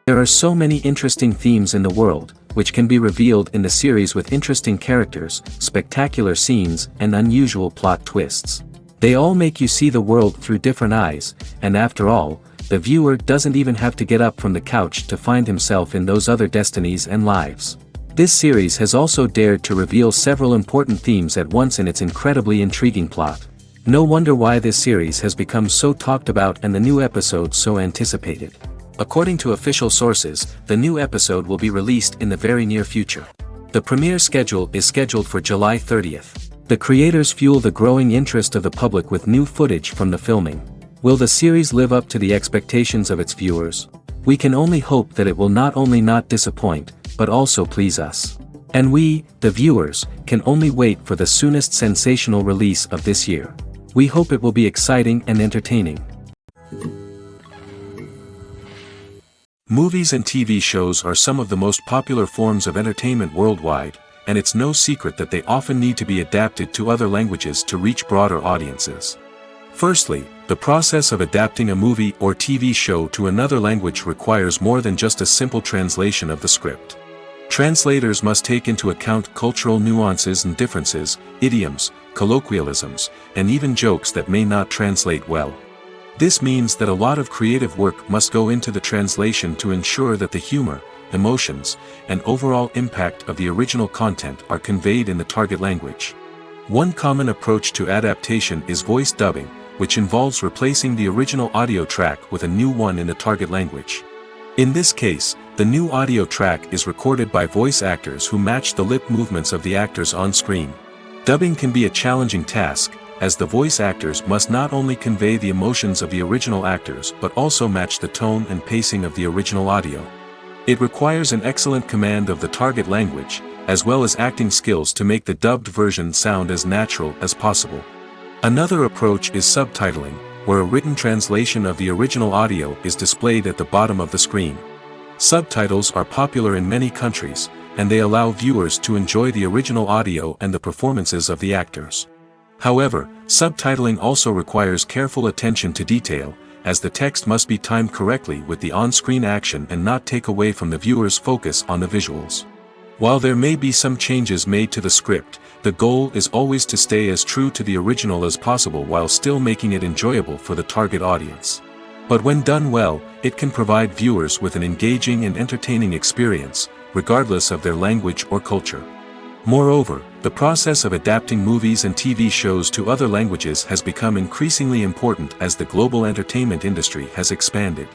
There are so many interesting themes in the world, which can be revealed in the series with interesting characters, spectacular scenes, and unusual plot twists. They all make you see the world through different eyes, and after all, the viewer doesn't even have to get up from the couch to find himself in those other destinies and lives. This series has also dared to reveal several important themes at once in its incredibly intriguing plot. No wonder why this series has become so talked about and the new episode so anticipated. According to official sources, the new episode will be released in the very near future. The premiere schedule is scheduled for July 30th. The creators fuel the growing interest of the public with new footage from the filming. Will the series live up to the expectations of its viewers? We can only hope that it will not only not disappoint, but also please us. And we, the viewers, can only wait for the soonest sensational release of this year. We hope it will be exciting and entertaining. Movies and TV shows are some of the most popular forms of entertainment worldwide, and it's no secret that they often need to be adapted to other languages to reach broader audiences. Firstly, the process of adapting a movie or TV show to another language requires more than just a simple translation of the script. Translators must take into account cultural nuances and differences, idioms, colloquialisms, and even jokes that may not translate well. This means that a lot of creative work must go into the translation to ensure that the humor, emotions, and overall impact of the original content are conveyed in the target language. One common approach to adaptation is voice dubbing, which involves replacing the original audio track with a new one in the target language. In this case, the new audio track is recorded by voice actors who match the lip movements of the actors on screen. Dubbing can be a challenging task, as the voice actors must not only convey the emotions of the original actors but also match the tone and pacing of the original audio. It requires an excellent command of the target language, as well as acting skills to make the dubbed version sound as natural as possible. Another approach is subtitling, where a written translation of the original audio is displayed at the bottom of the screen. Subtitles are popular in many countries, and they allow viewers to enjoy the original audio and the performances of the actors. However, subtitling also requires careful attention to detail, as the text must be timed correctly with the on-screen action and not take away from the viewer's focus on the visuals. While there may be some changes made to the script, the goal is always to stay as true to the original as possible while still making it enjoyable for the target audience. But when done well, it can provide viewers with an engaging and entertaining experience, regardless of their language or culture. Moreover, the process of adapting movies and TV shows to other languages has become increasingly important as the global entertainment industry has expanded.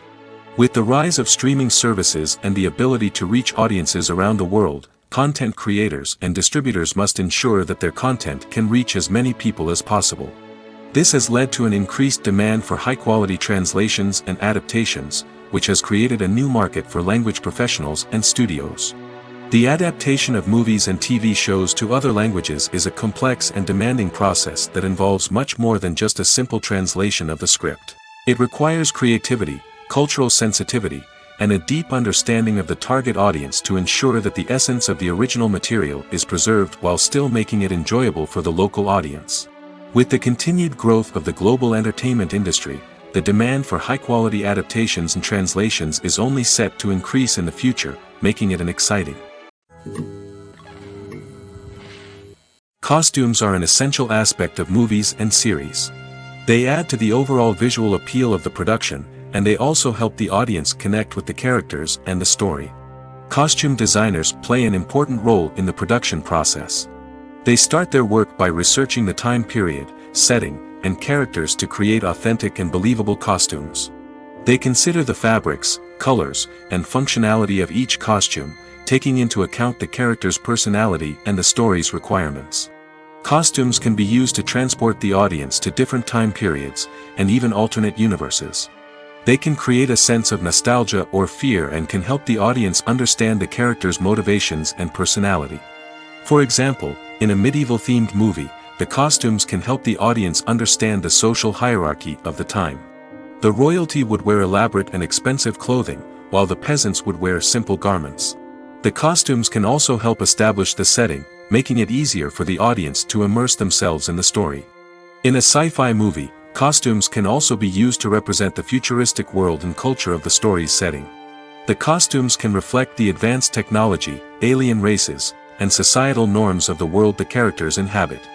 With the rise of streaming services and the ability to reach audiences around the world, content creators and distributors must ensure that their content can reach as many people as possible. This has led to an increased demand for high-quality translations and adaptations, which has created a new market for language professionals and studios. The adaptation of movies and TV shows to other languages is a complex and demanding process that involves much more than just a simple translation of the script. It requires creativity, cultural sensitivity, and a deep understanding of the target audience to ensure that the essence of the original material is preserved while still making it enjoyable for the local audience. With the continued growth of the global entertainment industry, the demand for high-quality adaptations and translations is only set to increase in the future, making it an exciting. Costumes are an essential aspect of movies and series. They add to the overall visual appeal of the production, and they also help the audience connect with the characters and the story. Costume designers play an important role in the production process. They start their work by researching the time period, setting, and characters to create authentic and believable costumes. They consider the fabrics, colors, and functionality of each costume, taking into account the character's personality and the story's requirements. Costumes can be used to transport the audience to different time periods, and even alternate universes. They can create a sense of nostalgia or fear and can help the audience understand the character's motivations and personality. For example, in a medieval-themed movie, the costumes can help the audience understand the social hierarchy of the time. The royalty would wear elaborate and expensive clothing, while the peasants would wear simple garments. The costumes can also help establish the setting, making it easier for the audience to immerse themselves in the story. In a sci-fi movie, costumes can also be used to represent the futuristic world and culture of the story's setting. The costumes can reflect the advanced technology, alien races, and societal norms of the world the characters inhabit.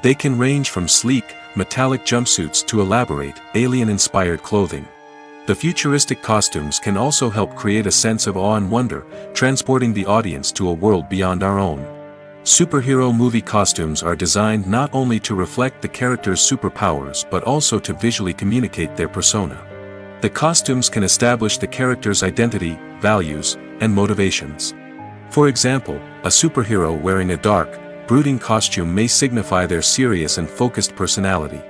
They can range from sleek, metallic jumpsuits to elaborate, alien-inspired clothing. The futuristic costumes can also help create a sense of awe and wonder, transporting the audience to a world beyond our own. Superhero movie costumes are designed not only to reflect the character's superpowers but also to visually communicate their persona. The costumes can establish the character's identity, values, and motivations. For example, a superhero wearing a dark, brooding costume may signify their serious and focused personality.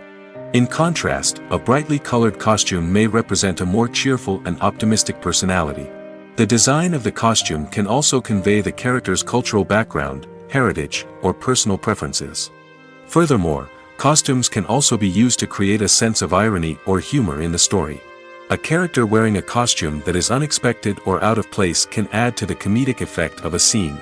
In contrast, a brightly colored costume may represent a more cheerful and optimistic personality. The design of the costume can also convey the character's cultural background, heritage, or personal preferences. Furthermore, costumes can also be used to create a sense of irony or humor in the story. A character wearing a costume that is unexpected or out of place can add to the comedic effect of a scene.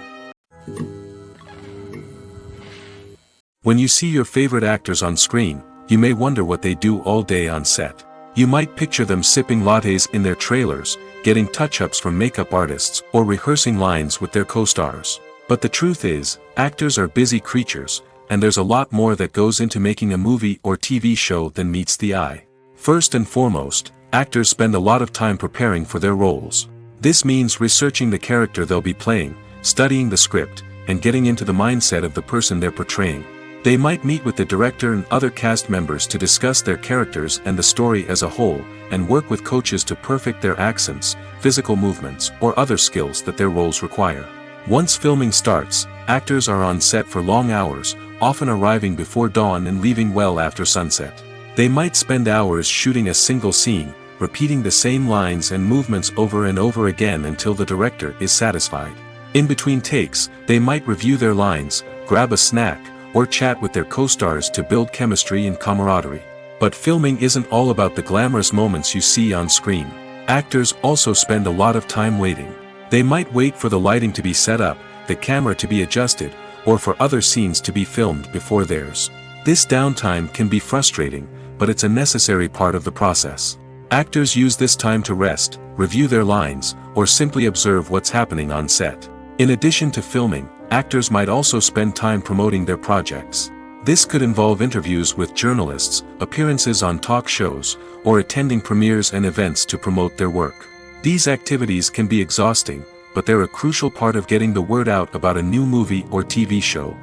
When you see your favorite actors on screen, you may wonder what they do all day on set. You might picture them sipping lattes in their trailers, getting touch-ups from makeup artists, or rehearsing lines with their co-stars. But the truth is, actors are busy creatures, and there's a lot more that goes into making a movie or TV show than meets the eye. First and foremost, actors spend a lot of time preparing for their roles. This means researching the character they'll be playing, studying the script, and getting into the mindset of the person they're portraying. They might meet with the director and other cast members to discuss their characters and the story as a whole, and work with coaches to perfect their accents, physical movements, or other skills that their roles require. Once filming starts, actors are on set for long hours, often arriving before dawn and leaving well after sunset. They might spend hours shooting a single scene, repeating the same lines and movements over and over again until the director is satisfied. In between takes, they might review their lines, grab a snack, or chat with their co-stars to build chemistry and camaraderie. But filming isn't all about the glamorous moments you see on screen. Actors also spend a lot of time waiting. They might wait for the lighting to be set up, the camera to be adjusted, or for other scenes to be filmed before theirs. This downtime can be frustrating, but it's a necessary part of the process. Actors use this time to rest, review their lines, or simply observe what's happening on set. In addition to filming, actors might also spend time promoting their projects. This could involve interviews with journalists, appearances on talk shows, or attending premieres and events to promote their work. These activities can be exhausting, but they're a crucial part of getting the word out about a new movie or TV show.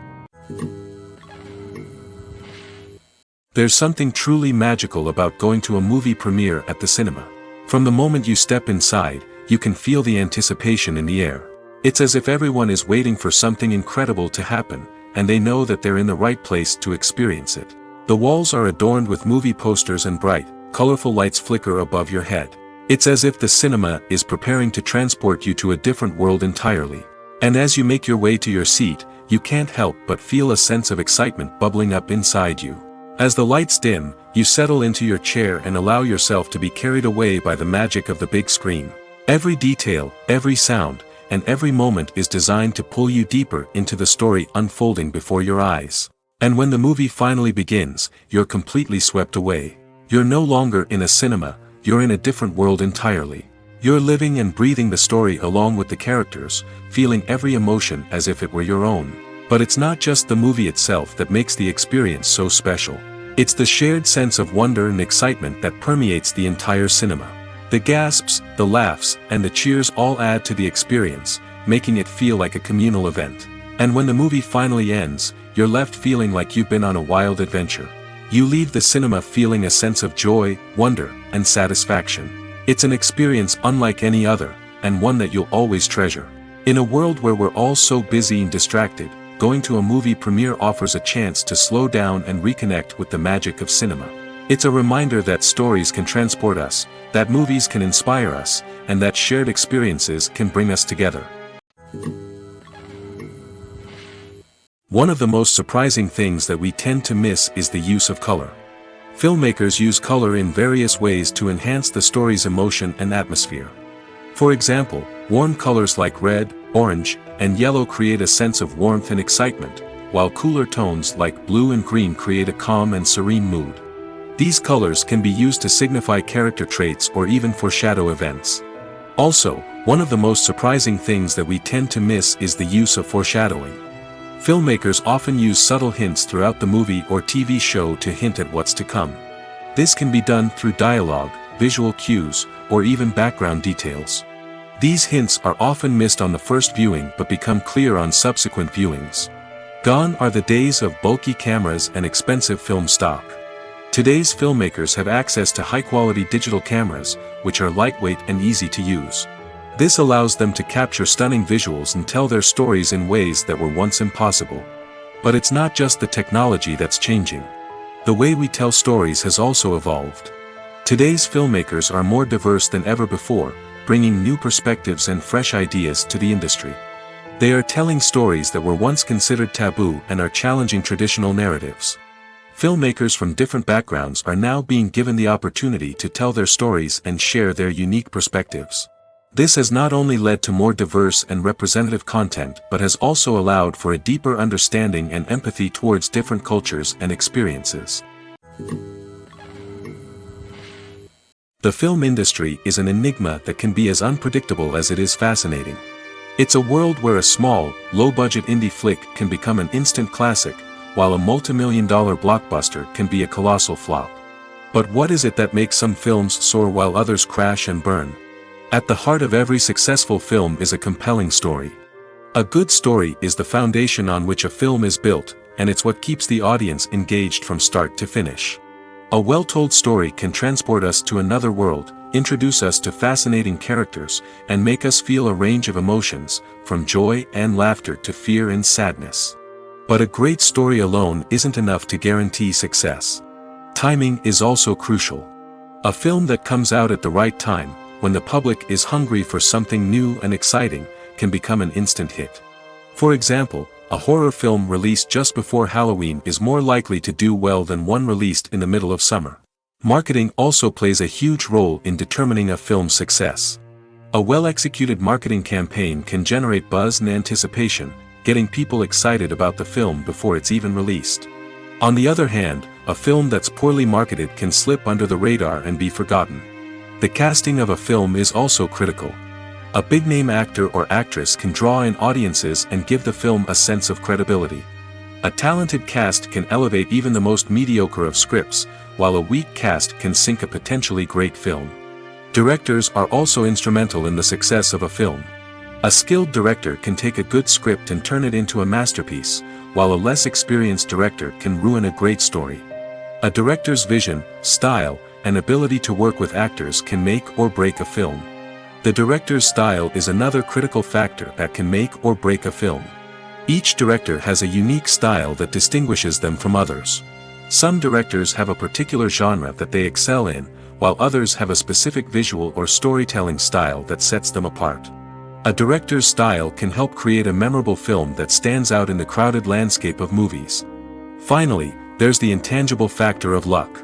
There's something truly magical about going to a movie premiere at the cinema. From the moment you step inside, you can feel the anticipation in the air. It's as if everyone is waiting for something incredible to happen, and they know that they're in the right place to experience it. The walls are adorned with movie posters and bright, colorful lights flicker above your head. It's as if the cinema is preparing to transport you to a different world entirely. And as you make your way to your seat, you can't help but feel a sense of excitement bubbling up inside you. As the lights dim, you settle into your chair and allow yourself to be carried away by the magic of the big screen. Every detail, every sound, and every moment is designed to pull you deeper into the story unfolding before your eyes. And when the movie finally begins, you're completely swept away. You're no longer in a cinema, you're in a different world entirely. You're living and breathing the story along with the characters, feeling every emotion as if it were your own. But it's not just the movie itself that makes the experience so special. It's the shared sense of wonder and excitement that permeates the entire cinema. The gasps, the laughs, and the cheers all add to the experience, making it feel like a communal event. And when the movie finally ends, you're left feeling like you've been on a wild adventure. You leave the cinema feeling a sense of joy, wonder, and satisfaction. It's an experience unlike any other, and one that you'll always treasure. In a world where we're all so busy and distracted, going to a movie premiere offers a chance to slow down and reconnect with the magic of cinema. It's a reminder that stories can transport us, that movies can inspire us, and that shared experiences can bring us together. One of the most surprising things that we tend to miss is the use of color. Filmmakers use color in various ways to enhance the story's emotion and atmosphere. For example, warm colors like red, orange, and yellow create a sense of warmth and excitement, while cooler tones like blue and green create a calm and serene mood. These colors can be used to signify character traits or even foreshadow events. Also, one of the most surprising things that we tend to miss is the use of foreshadowing. Filmmakers often use subtle hints throughout the movie or TV show to hint at what's to come. This can be done through dialogue, visual cues, or even background details. These hints are often missed on the first viewing but become clear on subsequent viewings. Gone are the days of bulky cameras and expensive film stock. Today's filmmakers have access to high-quality digital cameras, which are lightweight and easy to use. This allows them to capture stunning visuals and tell their stories in ways that were once impossible. But it's not just the technology that's changing. The way we tell stories has also evolved. Today's filmmakers are more diverse than ever before, bringing new perspectives and fresh ideas to the industry. They are telling stories that were once considered taboo and are challenging traditional narratives. Filmmakers from different backgrounds are now being given the opportunity to tell their stories and share their unique perspectives. This has not only led to more diverse and representative content but has also allowed for a deeper understanding and empathy towards different cultures and experiences. The film industry is an enigma that can be as unpredictable as it is fascinating. It's a world where a small, low-budget indie flick can become an instant classic, while a multi-million-dollar blockbuster can be a colossal flop. But what is it that makes some films soar while others crash and burn? At the heart of every successful film is a compelling story. A good story is the foundation on which a film is built, and it's what keeps the audience engaged from start to finish. A well-told story can transport us to another world, introduce us to fascinating characters, and make us feel a range of emotions, from joy and laughter to fear and sadness. But a great story alone isn't enough to guarantee success. Timing is also crucial. A film that comes out at the right time, when the public is hungry for something new and exciting, can become an instant hit. For example, a horror film released just before Halloween is more likely to do well than one released in the middle of summer. Marketing also plays a huge role in determining a film's success. A well-executed marketing campaign can generate buzz and anticipation, getting people excited about the film before it's even released. On the other hand, a film that's poorly marketed can slip under the radar and be forgotten. The casting of a film is also critical. A big-name actor or actress can draw in audiences and give the film a sense of credibility. A talented cast can elevate even the most mediocre of scripts, while a weak cast can sink a potentially great film. Directors are also instrumental in the success of a film. A skilled director can take a good script and turn it into a masterpiece, while a less experienced director can ruin a great story. A director's vision, style, and ability to work with actors can make or break a film. The director's style is another critical factor that can make or break a film. Each director has a unique style that distinguishes them from others. Some directors have a particular genre that they excel in, while others have a specific visual or storytelling style that sets them apart. A director's style can help create a memorable film that stands out in the crowded landscape of movies. Finally, there's the intangible factor of luck.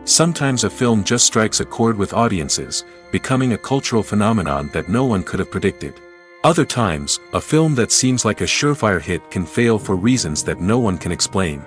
Sometimes a film just strikes a chord with audiences, becoming a cultural phenomenon that no one could have predicted. Other times, a film that seems like a surefire hit can fail for reasons that no one can explain.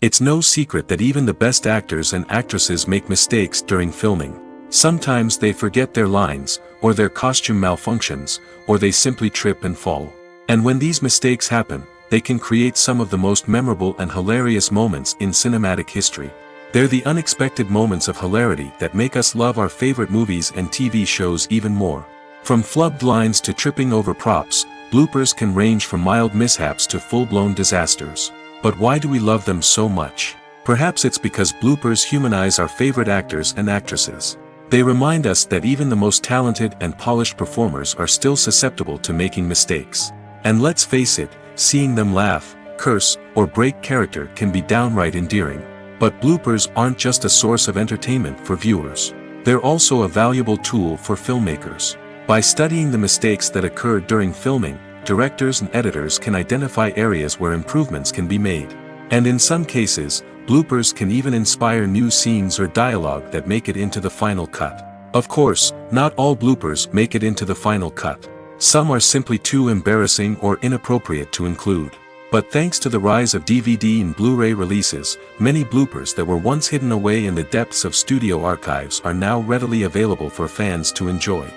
It's no secret that even the best actors and actresses make mistakes during filming. Sometimes they forget their lines, or their costume malfunctions, or they simply trip and fall. And when these mistakes happen, they can create some of the most memorable and hilarious moments in cinematic history. They're the unexpected moments of hilarity that make us love our favorite movies and TV shows even more. From flubbed lines to tripping over props, bloopers can range from mild mishaps to full-blown disasters. But why do we love them so much? Perhaps it's because bloopers humanize our favorite actors and actresses. They remind us that even the most talented and polished performers are still susceptible to making mistakes. And let's face it, seeing them laugh, curse, or break character can be downright endearing. But bloopers aren't just a source of entertainment for viewers. They're also a valuable tool for filmmakers. By studying the mistakes that occur during filming, directors and editors can identify areas where improvements can be made. And in some cases, bloopers can even inspire new scenes or dialogue that make it into the final cut. Of course, not all bloopers make it into the final cut. Some are simply too embarrassing or inappropriate to include. But thanks to the rise of DVD and Blu-ray releases, many bloopers that were once hidden away in the depths of studio archives are now readily available for fans to enjoy.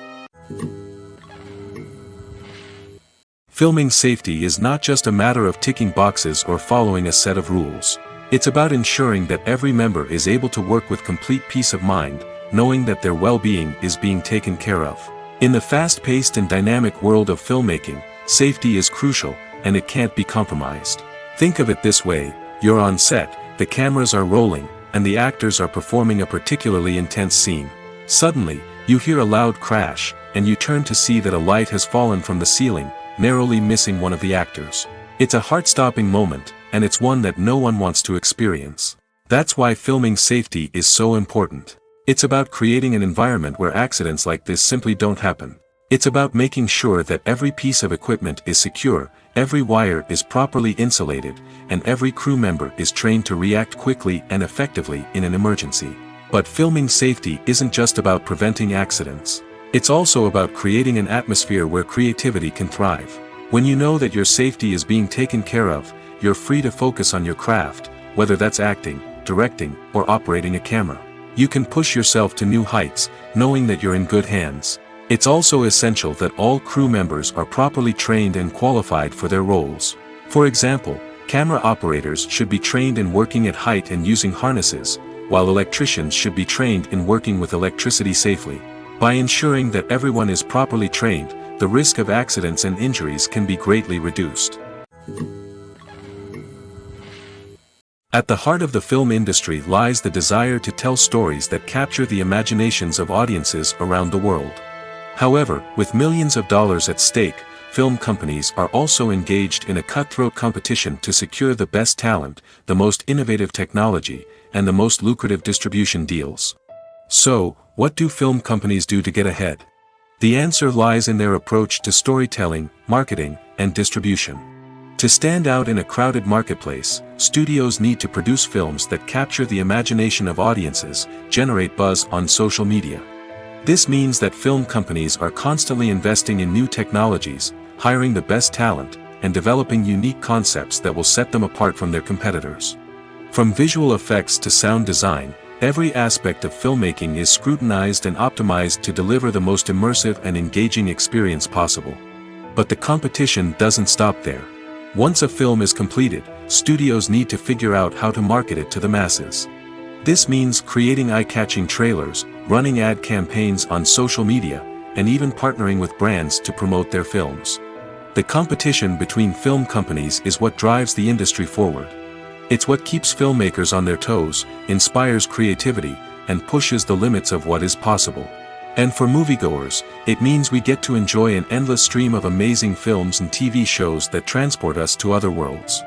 Filming safety is not just a matter of ticking boxes or following a set of rules. It's about ensuring that every member is able to work with complete peace of mind, knowing that their well-being is being taken care of. In the fast-paced and dynamic world of filmmaking, safety is crucial, and it can't be compromised. Think of it this way: you're on set, the cameras are rolling, and the actors are performing a particularly intense scene. Suddenly, you hear a loud crash, and you turn to see that a light has fallen from the ceiling, narrowly missing one of the actors. It's a heart-stopping moment, and it's one that no one wants to experience. That's why filming safety is so important. It's about creating an environment where accidents like this simply don't happen. It's about making sure that every piece of equipment is secure, every wire is properly insulated, and every crew member is trained to react quickly and effectively in an emergency. But filming safety isn't just about preventing accidents. It's also about creating an atmosphere where creativity can thrive. When you know that your safety is being taken care of, you're free to focus on your craft, whether that's acting, directing, or operating a camera. You can push yourself to new heights, knowing that you're in good hands. It's also essential that all crew members are properly trained and qualified for their roles. For example, camera operators should be trained in working at height and using harnesses, while electricians should be trained in working with electricity safely. By ensuring that everyone is properly trained, the risk of accidents and injuries can be greatly reduced. At the heart of the film industry lies the desire to tell stories that capture the imaginations of audiences around the world. However, with millions of dollars at stake, film companies are also engaged in a cutthroat competition to secure the best talent, the most innovative technology, and the most lucrative distribution deals. So, what do film companies do to get ahead? The answer lies in their approach to storytelling, marketing, and distribution. To stand out in a crowded marketplace, studios need to produce films that capture the imagination of audiences, generate buzz on social media. This means that film companies are constantly investing in new technologies, hiring the best talent, and developing unique concepts that will set them apart from their competitors. From visual effects to sound design, every aspect of filmmaking is scrutinized and optimized to deliver the most immersive and engaging experience possible. But the competition doesn't stop there. Once a film is completed, studios need to figure out how to market it to the masses. This means creating eye-catching trailers, running ad campaigns on social media, and even partnering with brands to promote their films. The competition between film companies is what drives the industry forward. It's what keeps filmmakers on their toes, inspires creativity, and pushes the limits of what is possible. And for moviegoers, it means we get to enjoy an endless stream of amazing films and TV shows that transport us to other worlds.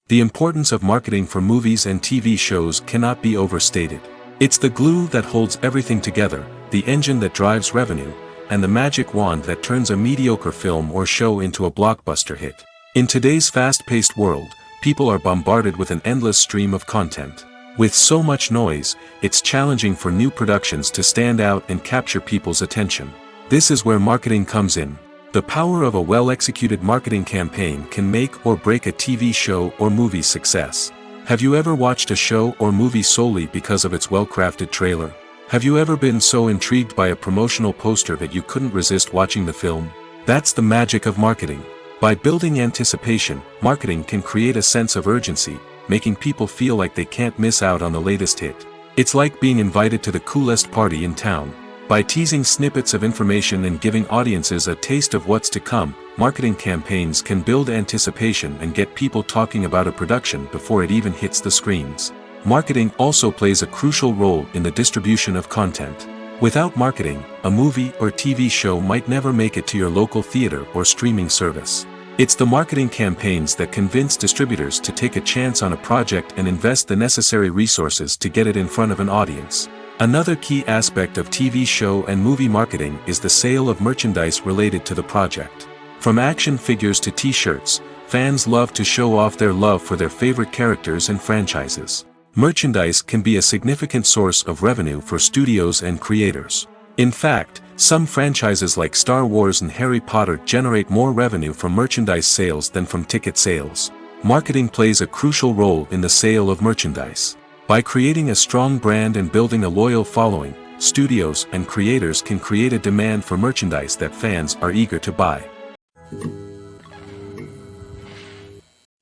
The importance of marketing for movies and TV shows cannot be overstated. It's the glue that holds everything together, the engine that drives revenue, and the magic wand that turns a mediocre film or show into a blockbuster hit. In today's fast-paced world, people are bombarded with an endless stream of content. With so much noise, it's challenging for new productions to stand out and capture people's attention. This is where marketing comes in. The power of a well-executed marketing campaign can make or break a TV show or movie's success. Have you ever watched a show or movie solely because of its well-crafted trailer? Have you ever been so intrigued by a promotional poster that you couldn't resist watching the film? That's the magic of marketing. By building anticipation, marketing can create a sense of urgency, making people feel like they can't miss out on the latest hit. It's like being invited to the coolest party in town. By teasing snippets of information and giving audiences a taste of what's to come, marketing campaigns can build anticipation and get people talking about a production before it even hits the screens. Marketing also plays a crucial role in the distribution of content. Without marketing, a movie or TV show might never make it to your local theater or streaming service. It's the marketing campaigns that convince distributors to take a chance on a project and invest the necessary resources to get it in front of an audience. Another key aspect of TV show and movie marketing is the sale of merchandise related to the project. From action figures to t-shirts, fans love to show off their love for their favorite characters and franchises. Merchandise can be a significant source of revenue for studios and creators. In fact, some franchises like Star Wars and Harry Potter generate more revenue from merchandise sales than from ticket sales. Marketing plays a crucial role in the sale of merchandise. By creating a strong brand and building a loyal following, studios and creators can create a demand for merchandise that fans are eager to buy.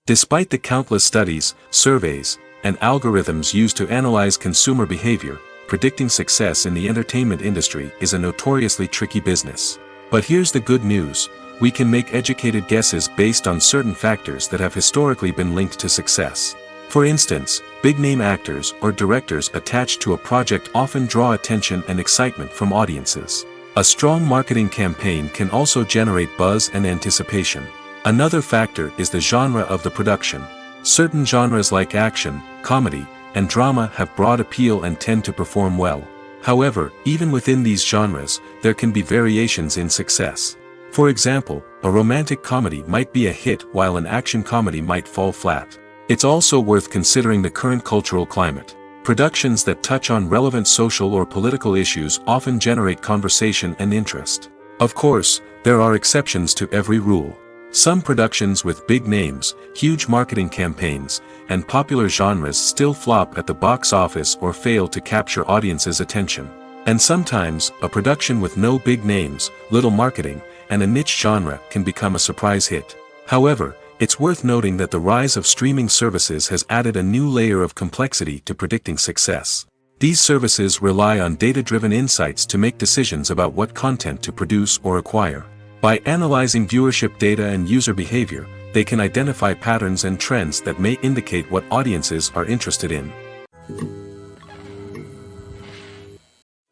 Despite the countless studies, surveys, and algorithms used to analyze consumer behavior, predicting success in the entertainment industry is a notoriously tricky business. But here's the good news: we can make educated guesses based on certain factors that have historically been linked to success. For instance, big-name actors or directors attached to a project often draw attention and excitement from audiences. A strong marketing campaign can also generate buzz and anticipation. Another factor is the genre of the production. Certain genres like action, comedy, and drama have broad appeal and tend to perform well. However, even within these genres, there can be variations in success. For example, a romantic comedy might be a hit while an action comedy might fall flat. It's also worth considering the current cultural climate. Productions that touch on relevant social or political issues often generate conversation and interest. Of course, there are exceptions to every rule. Some productions with big names, huge marketing campaigns, and popular genres still flop at the box office or fail to capture audiences' attention. And sometimes, a production with no big names, little marketing, and a niche genre can become a surprise hit. However, it's worth noting that the rise of streaming services has added a new layer of complexity to predicting success. These services rely on data-driven insights to make decisions about what content to produce or acquire. By analyzing viewership data and user behavior, they can identify patterns and trends that may indicate what audiences are interested in.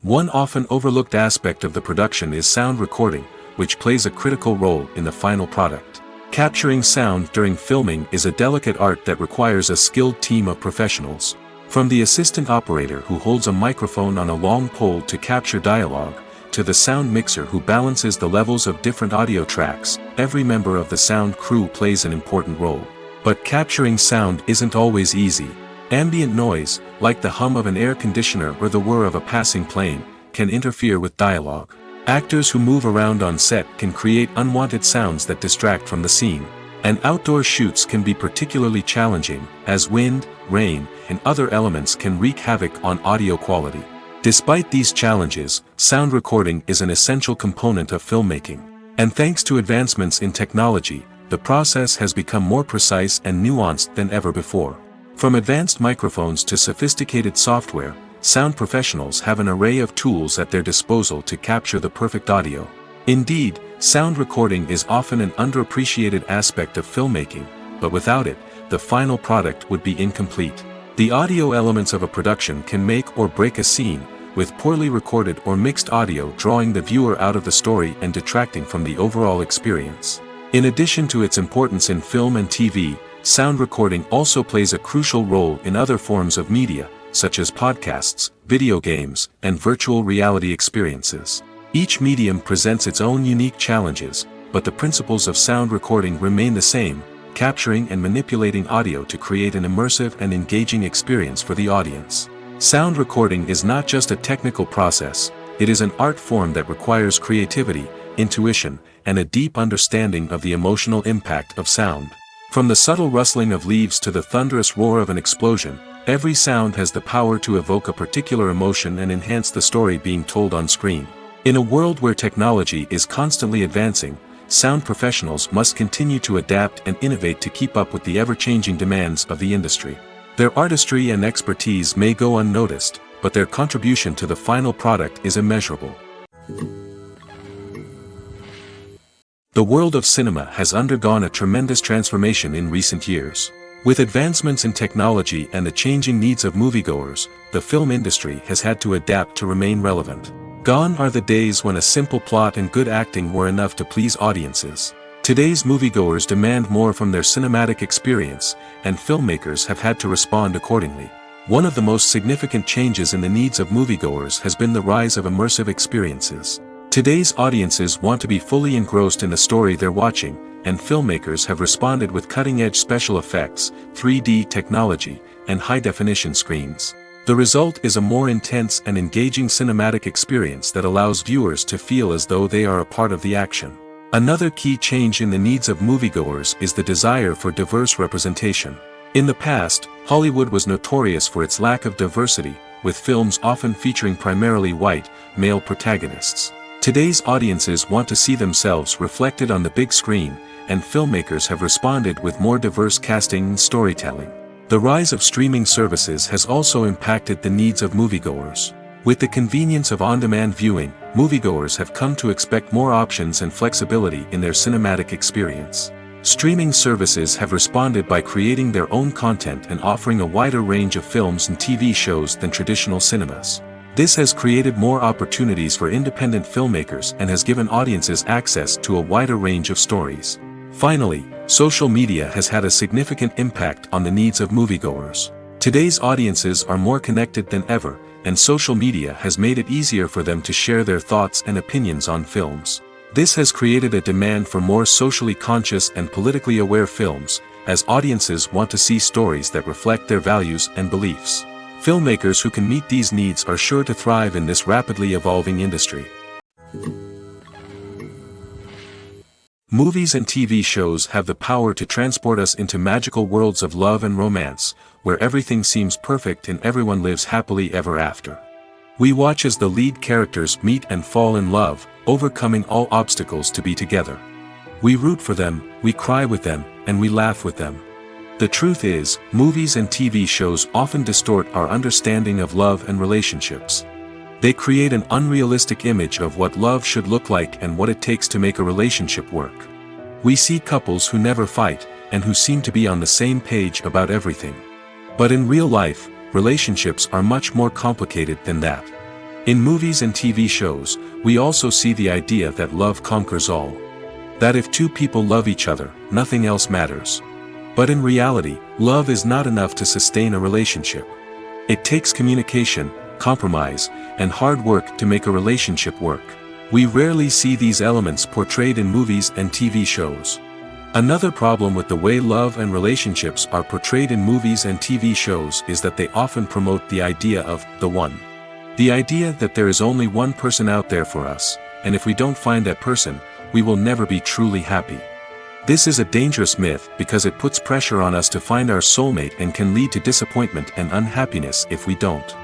One often overlooked aspect of the production is sound recording, which plays a critical role in the final product. Capturing sound during filming is a delicate art that requires a skilled team of professionals. From the assistant operator who holds a microphone on a long pole to capture dialogue, to the sound mixer who balances the levels of different audio tracks, every member of the sound crew plays an important role. But capturing sound isn't always easy. Ambient noise, like the hum of an air conditioner or the whir of a passing plane, can interfere with dialogue. Actors who move around on set can create unwanted sounds that distract from the scene. And outdoor shoots can be particularly challenging, as wind, rain, and other elements can wreak havoc on audio quality. Despite these challenges, sound recording is an essential component of filmmaking. And thanks to advancements in technology, the process has become more precise and nuanced than ever before. From advanced microphones to sophisticated software, sound professionals have an array of tools at their disposal to capture the perfect audio. Indeed, sound recording is often an underappreciated aspect of filmmaking, but without it, the final product would be incomplete. The audio elements of a production can make or break a scene, with poorly recorded or mixed audio drawing the viewer out of the story and detracting from the overall experience. In addition to its importance in film and TV, sound recording also plays a crucial role in other forms of media, such as podcasts, video games, and virtual reality experiences. Each medium presents its own unique challenges, but the principles of sound recording remain the same: capturing and manipulating audio to create an immersive and engaging experience for the audience. Sound recording is not just a technical process, it is an art form that requires creativity, intuition, and a deep understanding of the emotional impact of sound. From the subtle rustling of leaves to the thunderous roar of an explosion, every sound has the power to evoke a particular emotion and enhance the story being told on screen. In a world where technology is constantly advancing, sound professionals must continue to adapt and innovate to keep up with the ever-changing demands of the industry. Their artistry and expertise may go unnoticed, but their contribution to the final product is immeasurable. The world of cinema has undergone a tremendous transformation in recent years. With advancements in technology and the changing needs of moviegoers, the film industry has had to adapt to remain relevant. Gone are the days when a simple plot and good acting were enough to please audiences. Today's moviegoers demand more from their cinematic experience, and filmmakers have had to respond accordingly. One of the most significant changes in the needs of moviegoers has been the rise of immersive experiences. Today's audiences want to be fully engrossed in the story they're watching, and filmmakers have responded with cutting-edge special effects, 3D technology, and high-definition screens. The result is a more intense and engaging cinematic experience that allows viewers to feel as though they are a part of the action. Another key change in the needs of moviegoers is the desire for diverse representation. In the past, Hollywood was notorious for its lack of diversity, with films often featuring primarily white, male protagonists. Today's audiences want to see themselves reflected on the big screen, and filmmakers have responded with more diverse casting and storytelling. The rise of streaming services has also impacted the needs of moviegoers. With the convenience of on-demand viewing, moviegoers have come to expect more options and flexibility in their cinematic experience. Streaming services have responded by creating their own content and offering a wider range of films and TV shows than traditional cinemas. This has created more opportunities for independent filmmakers and has given audiences access to a wider range of stories. Finally, social media has had a significant impact on the needs of moviegoers. Today's audiences are more connected than ever, and social media has made it easier for them to share their thoughts and opinions on films. This has created a demand for more socially conscious and politically aware films, as audiences want to see stories that reflect their values and beliefs. Filmmakers who can meet these needs are sure to thrive in this rapidly evolving industry. Movies and TV shows have the power to transport us into magical worlds of love and romance, where everything seems perfect and everyone lives happily ever after. We watch as the lead characters meet and fall in love, overcoming all obstacles to be together. We root for them, we cry with them, and we laugh with them. The truth is, movies and TV shows often distort our understanding of love and relationships. They create an unrealistic image of what love should look like and what it takes to make a relationship work. We see couples who never fight, and who seem to be on the same page about everything. But in real life, relationships are much more complicated than that. In movies and TV shows, we also see the idea that love conquers all. That if two people love each other, nothing else matters. But in reality, love is not enough to sustain a relationship. It takes communication, compromise, and hard work to make a relationship work. We rarely see these elements portrayed in movies and TV shows. Another problem with the way love and relationships are portrayed in movies and TV shows is that they often promote the idea of the one. The idea that there is only one person out there for us, and if we don't find that person, we will never be truly happy. This is a dangerous myth because it puts pressure on us to find our soulmate and can lead to disappointment and unhappiness if we don't.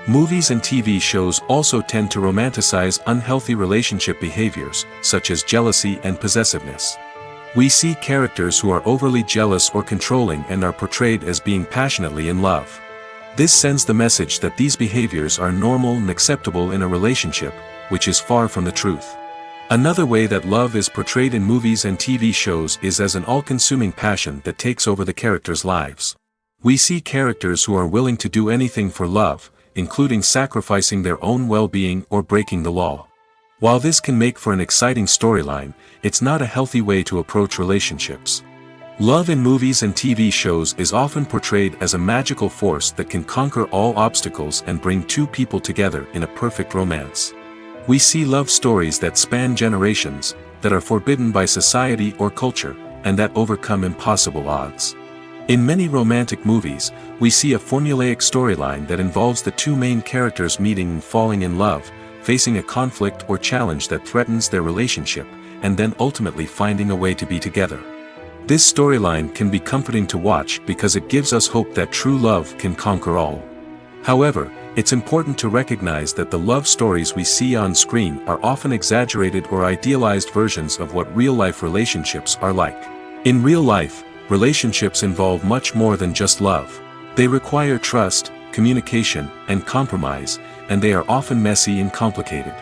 Movies and TV shows also tend to romanticize unhealthy relationship behaviors, such as jealousy and possessiveness. We see characters who are overly jealous or controlling and are portrayed as being passionately in love. This sends the message that these behaviors are normal and acceptable in a relationship, which is far from the truth. Another way that love is portrayed in movies and TV shows is as an all-consuming passion that takes over the characters' lives. We see characters who are willing to do anything for love, including sacrificing their own well-being or breaking the law. While this can make for an exciting storyline, it's not a healthy way to approach relationships. Love in movies and TV shows is often portrayed as a magical force that can conquer all obstacles and bring two people together in a perfect romance. We see love stories that span generations, that are forbidden by society or culture, and that overcome impossible odds. In many romantic movies, we see a formulaic storyline that involves the two main characters meeting and falling in love, facing a conflict or challenge that threatens their relationship, and then ultimately finding a way to be together. This storyline can be comforting to watch because it gives us hope that true love can conquer all. However, it's important to recognize that the love stories we see on screen are often exaggerated or idealized versions of what real-life relationships are like. In real life, relationships involve much more than just love. They require trust, communication, and compromise, and they are often messy and complicated.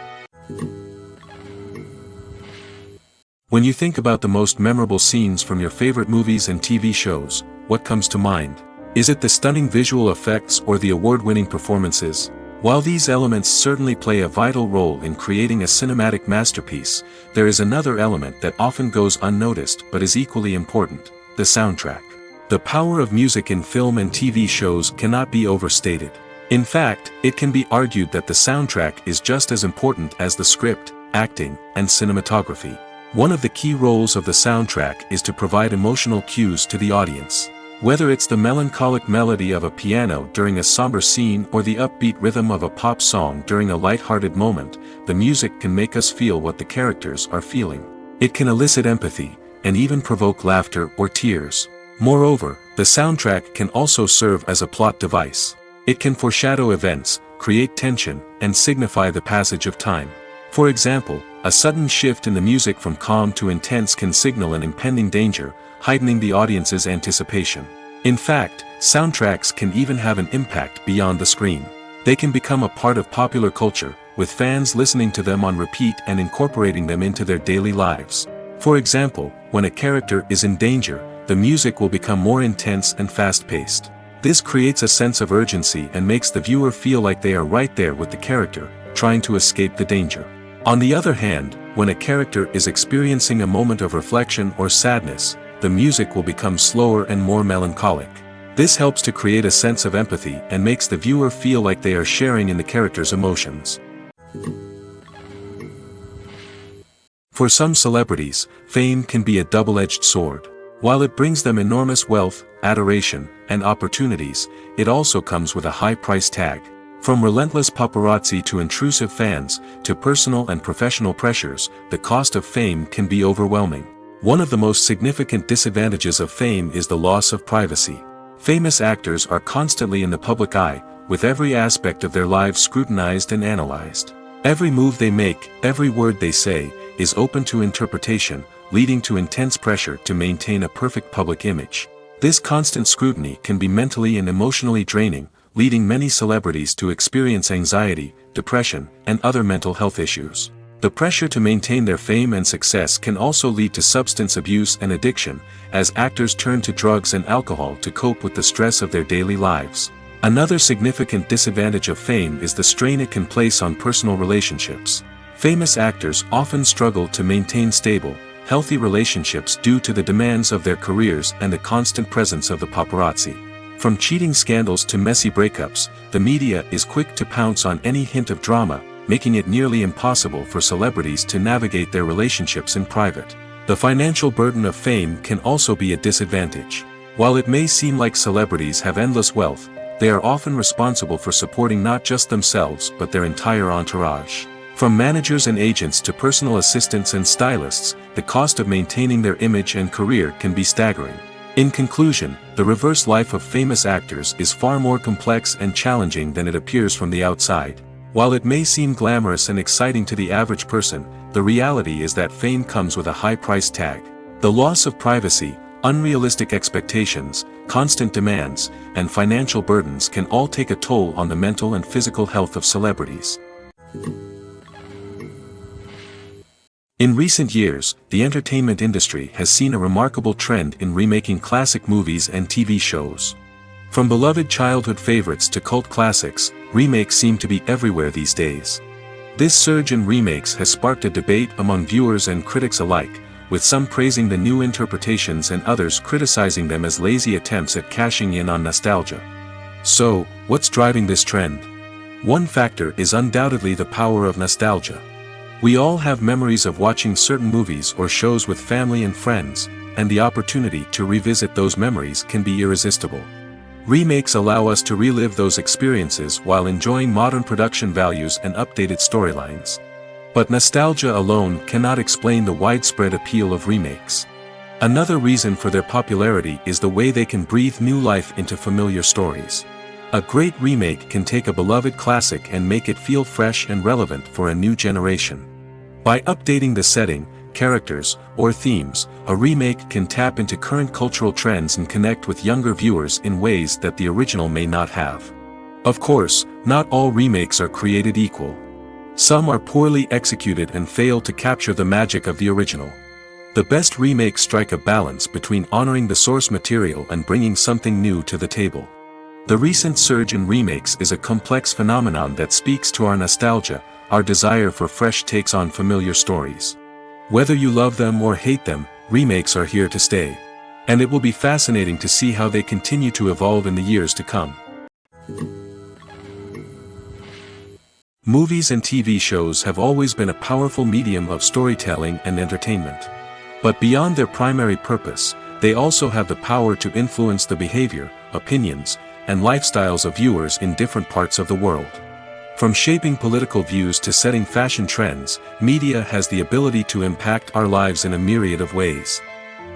When you think about the most memorable scenes from your favorite movies and TV shows, what comes to mind? Is it the stunning visual effects or the award-winning performances? While these elements certainly play a vital role in creating a cinematic masterpiece, there is another element that often goes unnoticed but is equally important: the soundtrack. The power of music in film and TV shows cannot be overstated. In fact, it can be argued that the soundtrack is just as important as the script, acting, and cinematography. One of the key roles of the soundtrack is to provide emotional cues to the audience. Whether it's the melancholic melody of a piano during a somber scene or the upbeat rhythm of a pop song during a light-hearted moment, the music can make us feel what the characters are feeling. It can elicit empathy, and even provoke laughter or tears. Moreover, the soundtrack can also serve as a plot device. It can foreshadow events, create tension, and signify the passage of time. For example, a sudden shift in the music from calm to intense can signal an impending danger, heightening the audience's anticipation. In fact, soundtracks can even have an impact beyond the screen. They can become a part of popular culture, with fans listening to them on repeat and incorporating them into their daily lives. For example, when a character is in danger, the music will become more intense and fast-paced. This creates a sense of urgency and makes the viewer feel like they are right there with the character, trying to escape the danger. On the other hand, when a character is experiencing a moment of reflection or sadness, the music will become slower and more melancholic. This helps to create a sense of empathy and makes the viewer feel like they are sharing in the character's emotions. For some celebrities, fame can be a double-edged sword. While it brings them enormous wealth, adoration, and opportunities, it also comes with a high price tag. From relentless paparazzi to intrusive fans, to personal and professional pressures, the cost of fame can be overwhelming. One of the most significant disadvantages of fame is the loss of privacy. Famous actors are constantly in the public eye, with every aspect of their lives scrutinized and analyzed. Every move they make, every word they say, is open to interpretation, leading to intense pressure to maintain a perfect public image. This constant scrutiny can be mentally and emotionally draining, leading many celebrities to experience anxiety, depression, and other mental health issues. The pressure to maintain their fame and success can also lead to substance abuse and addiction, as actors turn to drugs and alcohol to cope with the stress of their daily lives. Another significant disadvantage of fame is the strain it can place on personal relationships. Famous actors often struggle to maintain stable, healthy relationships due to the demands of their careers and the constant presence of the paparazzi. From cheating scandals to messy breakups, the media is quick to pounce on any hint of drama, making it nearly impossible for celebrities to navigate their relationships in private. The financial burden of fame can also be a disadvantage. While it may seem like celebrities have endless wealth, they are often responsible for supporting not just themselves but their entire entourage. From managers and agents to personal assistants and stylists, the cost of maintaining their image and career can be staggering. In conclusion, the reverse life of famous actors is far more complex and challenging than it appears from the outside. While it may seem glamorous and exciting to the average person, the reality is that fame comes with a high price tag. The loss of privacy, unrealistic expectations, constant demands, and financial burdens can all take a toll on the mental and physical health of celebrities. In recent years, the entertainment industry has seen a remarkable trend in remaking classic movies and TV shows. From beloved childhood favorites to cult classics, remakes seem to be everywhere these days. This surge in remakes has sparked a debate among viewers and critics alike, with some praising the new interpretations and others criticizing them as lazy attempts at cashing in on nostalgia. So, what's driving this trend? One factor is undoubtedly the power of nostalgia. We all have memories of watching certain movies or shows with family and friends, and the opportunity to revisit those memories can be irresistible. Remakes allow us to relive those experiences while enjoying modern production values and updated storylines. But nostalgia alone cannot explain the widespread appeal of remakes. Another reason for their popularity is the way they can breathe new life into familiar stories. A great remake can take a beloved classic and make it feel fresh and relevant for a new generation. By updating the setting, characters, or themes, a remake can tap into current cultural trends and connect with younger viewers in ways that the original may not have. Of course, not all remakes are created equal. Some are poorly executed and fail to capture the magic of the original. The best remakes strike a balance between honoring the source material and bringing something new to the table. The recent surge in remakes is a complex phenomenon that speaks to our nostalgia, our desire for fresh takes on familiar stories. Whether you love them or hate them, remakes are here to stay. And it will be fascinating to see how they continue to evolve in the years to come. Movies and TV shows have always been a powerful medium of storytelling and entertainment. But beyond their primary purpose, they also have the power to influence the behavior, opinions, and lifestyles of viewers in different parts of the world. From shaping political views to setting fashion trends, media has the ability to impact our lives in a myriad of ways.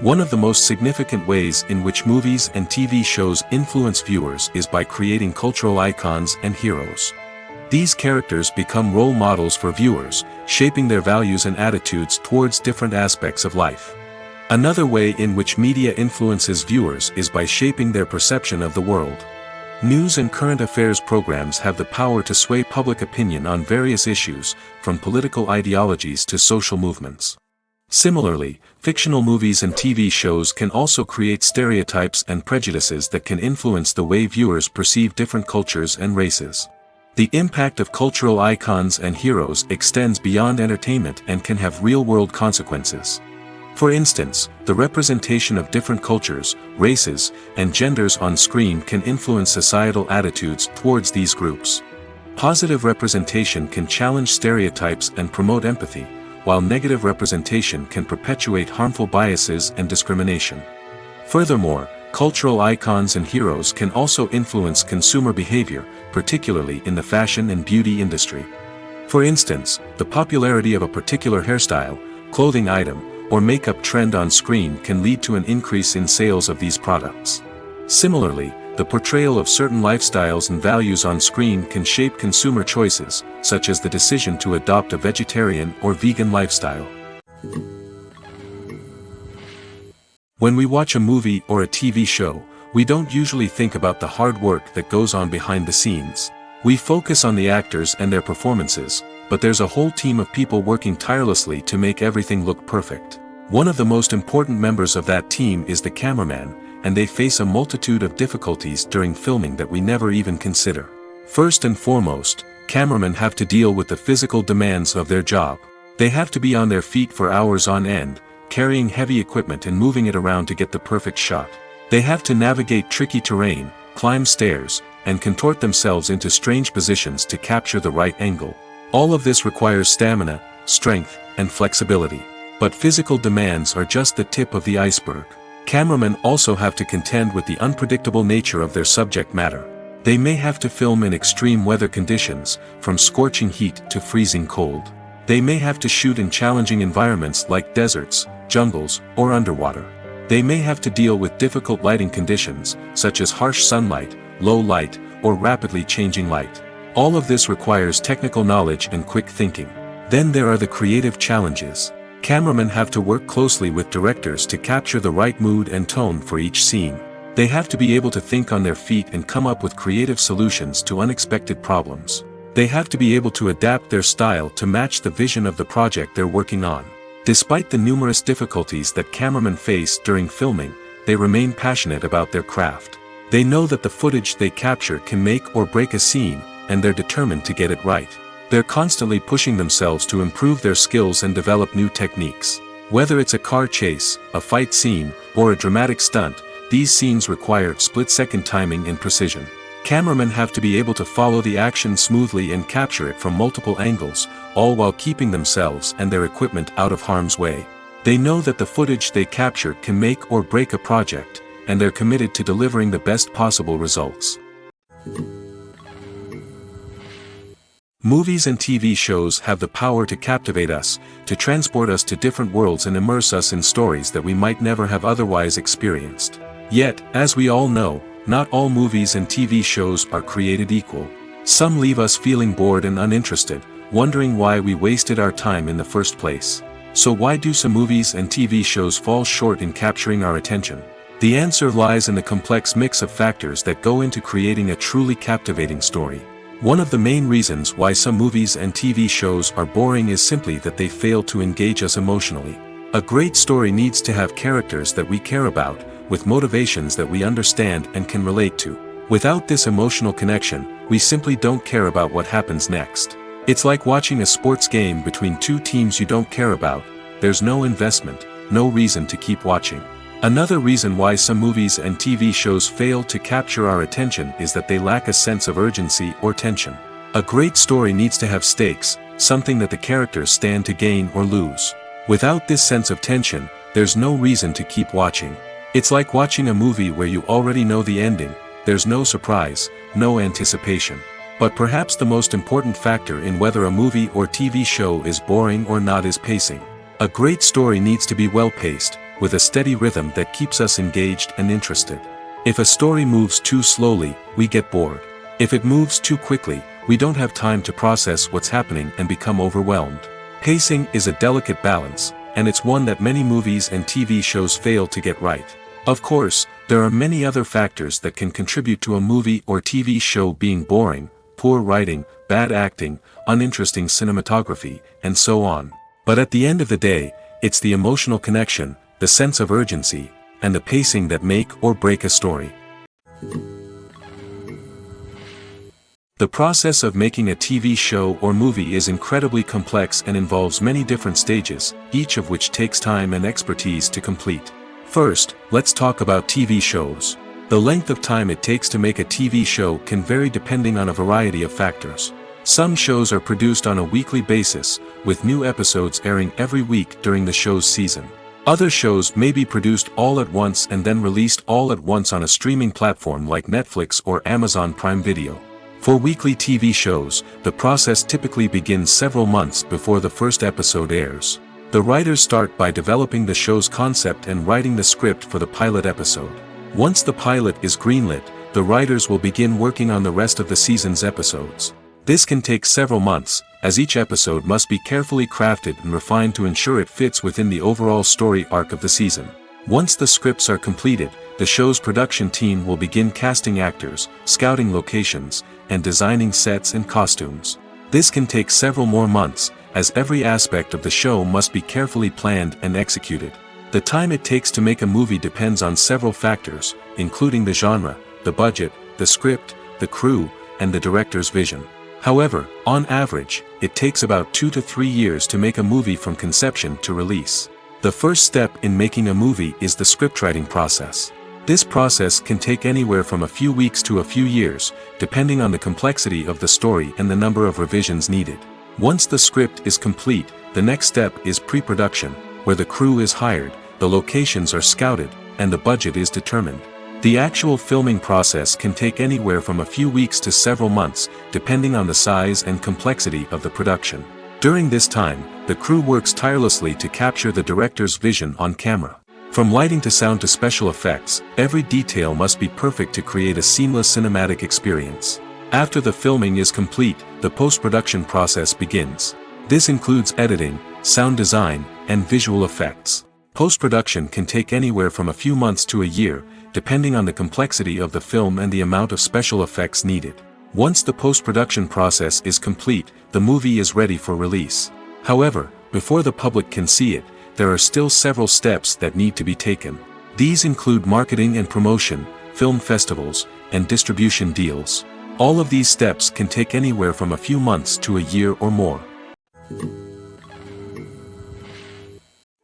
One of the most significant ways in which movies and TV shows influence viewers is by creating cultural icons and heroes. These characters become role models for viewers, shaping their values and attitudes towards different aspects of life. Another way in which media influences viewers is by shaping their perception of the world. News and current affairs programs have the power to sway public opinion on various issues, from political ideologies to social movements. Similarly, fictional movies and TV shows can also create stereotypes and prejudices that can influence the way viewers perceive different cultures and races. The impact of cultural icons and heroes extends beyond entertainment and can have real-world consequences. For instance, the representation of different cultures, races, and genders on screen can influence societal attitudes towards these groups. Positive representation can challenge stereotypes and promote empathy, while negative representation can perpetuate harmful biases and discrimination. Furthermore, cultural icons and heroes can also influence consumer behavior, particularly in the fashion and beauty industry. For instance, the popularity of a particular hairstyle, clothing item, or makeup trend on screen can lead to an increase in sales of these products. Similarly, the portrayal of certain lifestyles and values on screen can shape consumer choices, such as the decision to adopt a vegetarian or vegan lifestyle. When we watch a movie or a TV show, we don't usually think about the hard work that goes on behind the scenes. We focus on the actors and their performances, but there's a whole team of people working tirelessly to make everything look perfect. One of the most important members of that team is the cameraman, and they face a multitude of difficulties during filming that we never even consider. First and foremost, cameramen have to deal with the physical demands of their job. They have to be on their feet for hours on end, carrying heavy equipment and moving it around to get the perfect shot. They have to navigate tricky terrain, climb stairs, and contort themselves into strange positions to capture the right angle. All of this requires stamina, strength, and flexibility. But physical demands are just the tip of the iceberg. Cameramen also have to contend with the unpredictable nature of their subject matter. They may have to film in extreme weather conditions, from scorching heat to freezing cold. They may have to shoot in challenging environments like deserts, jungles, or underwater. They may have to deal with difficult lighting conditions, such as harsh sunlight, low light, or rapidly changing light. All of this requires technical knowledge and quick thinking. Then there are the creative challenges. Cameramen have to work closely with directors to capture the right mood and tone for each scene. They have to be able to think on their feet and come up with creative solutions to unexpected problems. They have to be able to adapt their style to match the vision of the project they're working on. Despite the numerous difficulties that cameramen face during filming, they remain passionate about their craft. They know that the footage they capture can make or break a scene, and they're determined to get it right. They're constantly pushing themselves to improve their skills and develop new techniques. Whether it's a car chase, a fight scene, or a dramatic stunt, these scenes require split-second timing and precision. Cameramen have to be able to follow the action smoothly and capture it from multiple angles, all while keeping themselves and their equipment out of harm's way. They know that the footage they capture can make or break a project, and they're committed to delivering the best possible results. Movies and TV shows have the power to captivate us, to transport us to different worlds and immerse us in stories that we might never have otherwise experienced. Yet, as we all know, not all movies and TV shows are created equal. Some leave us feeling bored and uninterested, wondering why we wasted our time in the first place. So why do some movies and TV shows fall short in capturing our attention? The answer lies in the complex mix of factors that go into creating a truly captivating story. One of the main reasons why some movies and TV shows are boring is simply that they fail to engage us emotionally. A great story needs to have characters that we care about, with motivations that we understand and can relate to. Without this emotional connection, we simply don't care about what happens next. It's like watching a sports game between two teams you don't care about. There's no investment, no reason to keep watching. Another reason why some movies and TV shows fail to capture our attention is that they lack a sense of urgency or tension. A great story needs to have stakes, something that the characters stand to gain or lose. Without this sense of tension, there's no reason to keep watching. It's like watching a movie where you already know the ending, there's no surprise, no anticipation. But perhaps the most important factor in whether a movie or TV show is boring or not is pacing. A great story needs to be well paced, with a steady rhythm that keeps us engaged and interested. If a story moves too slowly, we get bored. If it moves too quickly, we don't have time to process what's happening and become overwhelmed. Pacing is a delicate balance, and it's one that many movies and TV shows fail to get right. Of course, there are many other factors that can contribute to a movie or TV show being boring: poor writing, bad acting, uninteresting cinematography, and so on. But at the end of the day, it's the emotional connection, the sense of urgency, and the pacing that make or break a story. The process of making a TV show or movie is incredibly complex and involves many different stages, each of which takes time and expertise to complete. First, let's talk about TV shows. The length of time it takes to make a TV show can vary depending on a variety of factors. Some shows are produced on a weekly basis, with new episodes airing every week during the show's season. Other shows may be produced all at once and then released all at once on a streaming platform like Netflix or Amazon Prime Video. For weekly TV shows, the process typically begins several months before the first episode airs. The writers start by developing the show's concept and writing the script for the pilot episode. Once the pilot is greenlit, the writers will begin working on the rest of the season's episodes. This can take several months, as each episode must be carefully crafted and refined to ensure it fits within the overall story arc of the season. Once the scripts are completed, the show's production team will begin casting actors, scouting locations, and designing sets and costumes. This can take several more months, as every aspect of the show must be carefully planned and executed. The time it takes to make a movie depends on several factors, including the genre, the budget, the script, the crew, and the director's vision. However, on average, it takes about 2 to 3 years to make a movie from conception to release. The first step in making a movie is the scriptwriting process. This process can take anywhere from a few weeks to a few years, depending on the complexity of the story and the number of revisions needed. Once the script is complete, the next step is pre-production, where the crew is hired, the locations are scouted, and the budget is determined. The actual filming process can take anywhere from a few weeks to several months, depending on the size and complexity of the production. During this time, the crew works tirelessly to capture the director's vision on camera. From lighting to sound to special effects, every detail must be perfect to create a seamless cinematic experience. After the filming is complete, the post-production process begins. This includes editing, sound design, and visual effects. Post-production can take anywhere from a few months to a year, depending on the complexity of the film and the amount of special effects needed. Once the post-production process is complete, the movie is ready for release. However, before the public can see it, there are still several steps that need to be taken. These include marketing and promotion, film festivals, and distribution deals. All of these steps can take anywhere from a few months to a year or more.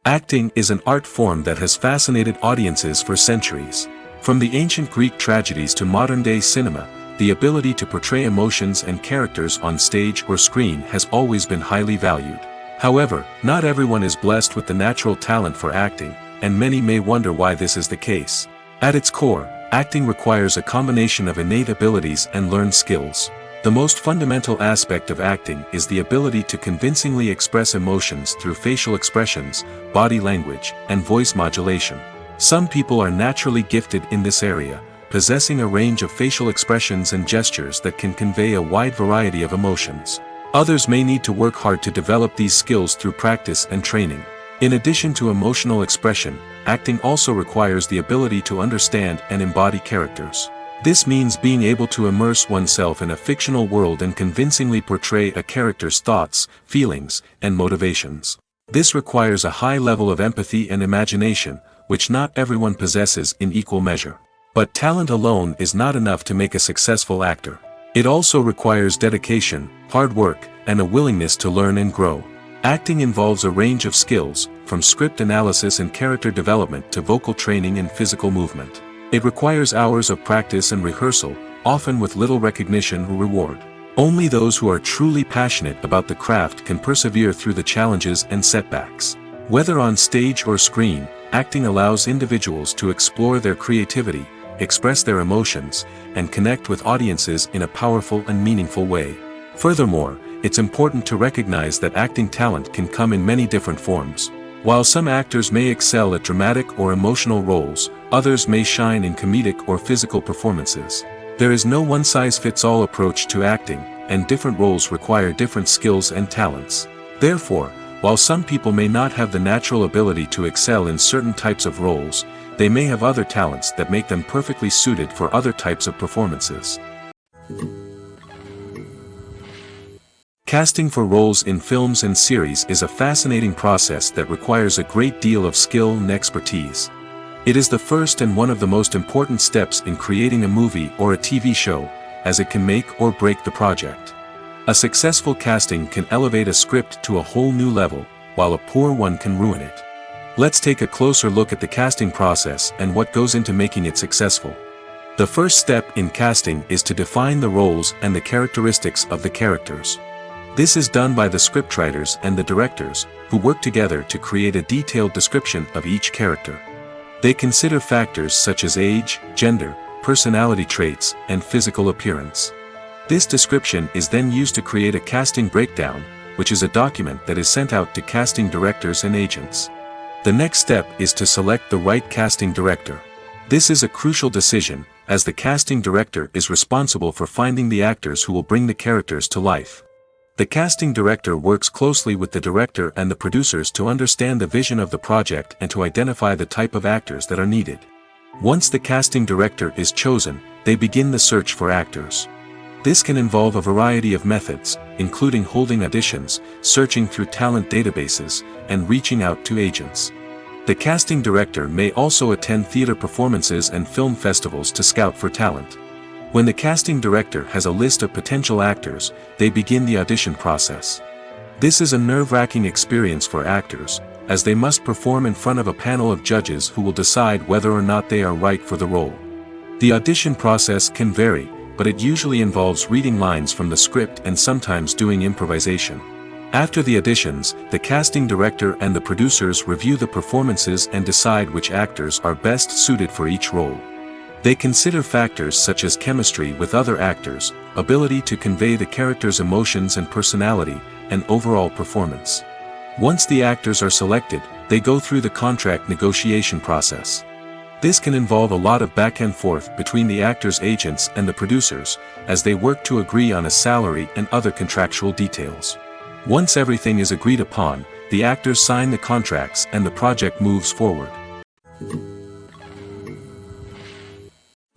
Acting is an art form that has fascinated audiences for centuries. From the ancient Greek tragedies to modern-day cinema, the ability to portray emotions and characters on stage or screen has always been highly valued. However, not everyone is blessed with the natural talent for acting, and many may wonder why this is the case. At its core, acting requires a combination of innate abilities and learned skills. The most fundamental aspect of acting is the ability to convincingly express emotions through facial expressions, body language, and voice modulation. Some people are naturally gifted in this area, possessing a range of facial expressions and gestures that can convey a wide variety of emotions. Others may need to work hard to develop these skills through practice and training. In addition to emotional expression, acting also requires the ability to understand and embody characters. This means being able to immerse oneself in a fictional world and convincingly portray a character's thoughts, feelings, and motivations. This requires a high level of empathy and imagination, which not everyone possesses in equal measure. But talent alone is not enough to make a successful actor. It also requires dedication, hard work, and a willingness to learn and grow. Acting involves a range of skills, from script analysis and character development to vocal training and physical movement. It requires hours of practice and rehearsal, often with little recognition or reward. Only those who are truly passionate about the craft can persevere through the challenges and setbacks. Whether on stage or screen, acting allows individuals to explore their creativity, express their emotions, and connect with audiences in a powerful and meaningful way. Furthermore, it's important to recognize that acting talent can come in many different forms. While some actors may excel at dramatic or emotional roles, others may shine in comedic or physical performances. There is no one-size-fits-all approach to acting, and different roles require different skills and talents. Therefore, while some people may not have the natural ability to excel in certain types of roles, they may have other talents that make them perfectly suited for other types of performances. Casting for roles in films and series is a fascinating process that requires a great deal of skill and expertise. It is the first and one of the most important steps in creating a movie or a TV show, as it can make or break the project. A successful casting can elevate a script to a whole new level, while a poor one can ruin it. Let's take a closer look at the casting process and what goes into making it successful. The first step in casting is to define the roles and the characteristics of the characters. This is done by the scriptwriters and the directors, who work together to create a detailed description of each character. They consider factors such as age, gender, personality traits, and physical appearance. This description is then used to create a casting breakdown, which is a document that is sent out to casting directors and agents. The next step is to select the right casting director. This is a crucial decision, as the casting director is responsible for finding the actors who will bring the characters to life. The casting director works closely with the director and the producers to understand the vision of the project and to identify the type of actors that are needed. Once the casting director is chosen, they begin the search for actors. This can involve a variety of methods, including holding auditions, searching through talent databases, and reaching out to agents. The casting director may also attend theater performances and film festivals to scout for talent. When the casting director has a list of potential actors, they begin the audition process. This is a nerve-wracking experience for actors, as they must perform in front of a panel of judges who will decide whether or not they are right for the role. The audition process can vary, but it usually involves reading lines from the script and sometimes doing improvisation. After the auditions, the casting director and the producers review the performances and decide which actors are best suited for each role. They consider factors such as chemistry with other actors, ability to convey the character's emotions and personality, and overall performance. Once the actors are selected, they go through the contract negotiation process. This can involve a lot of back and forth between the actors' agents and the producers, as they work to agree on a salary and other contractual details. Once everything is agreed upon, the actors sign the contracts and the project moves forward.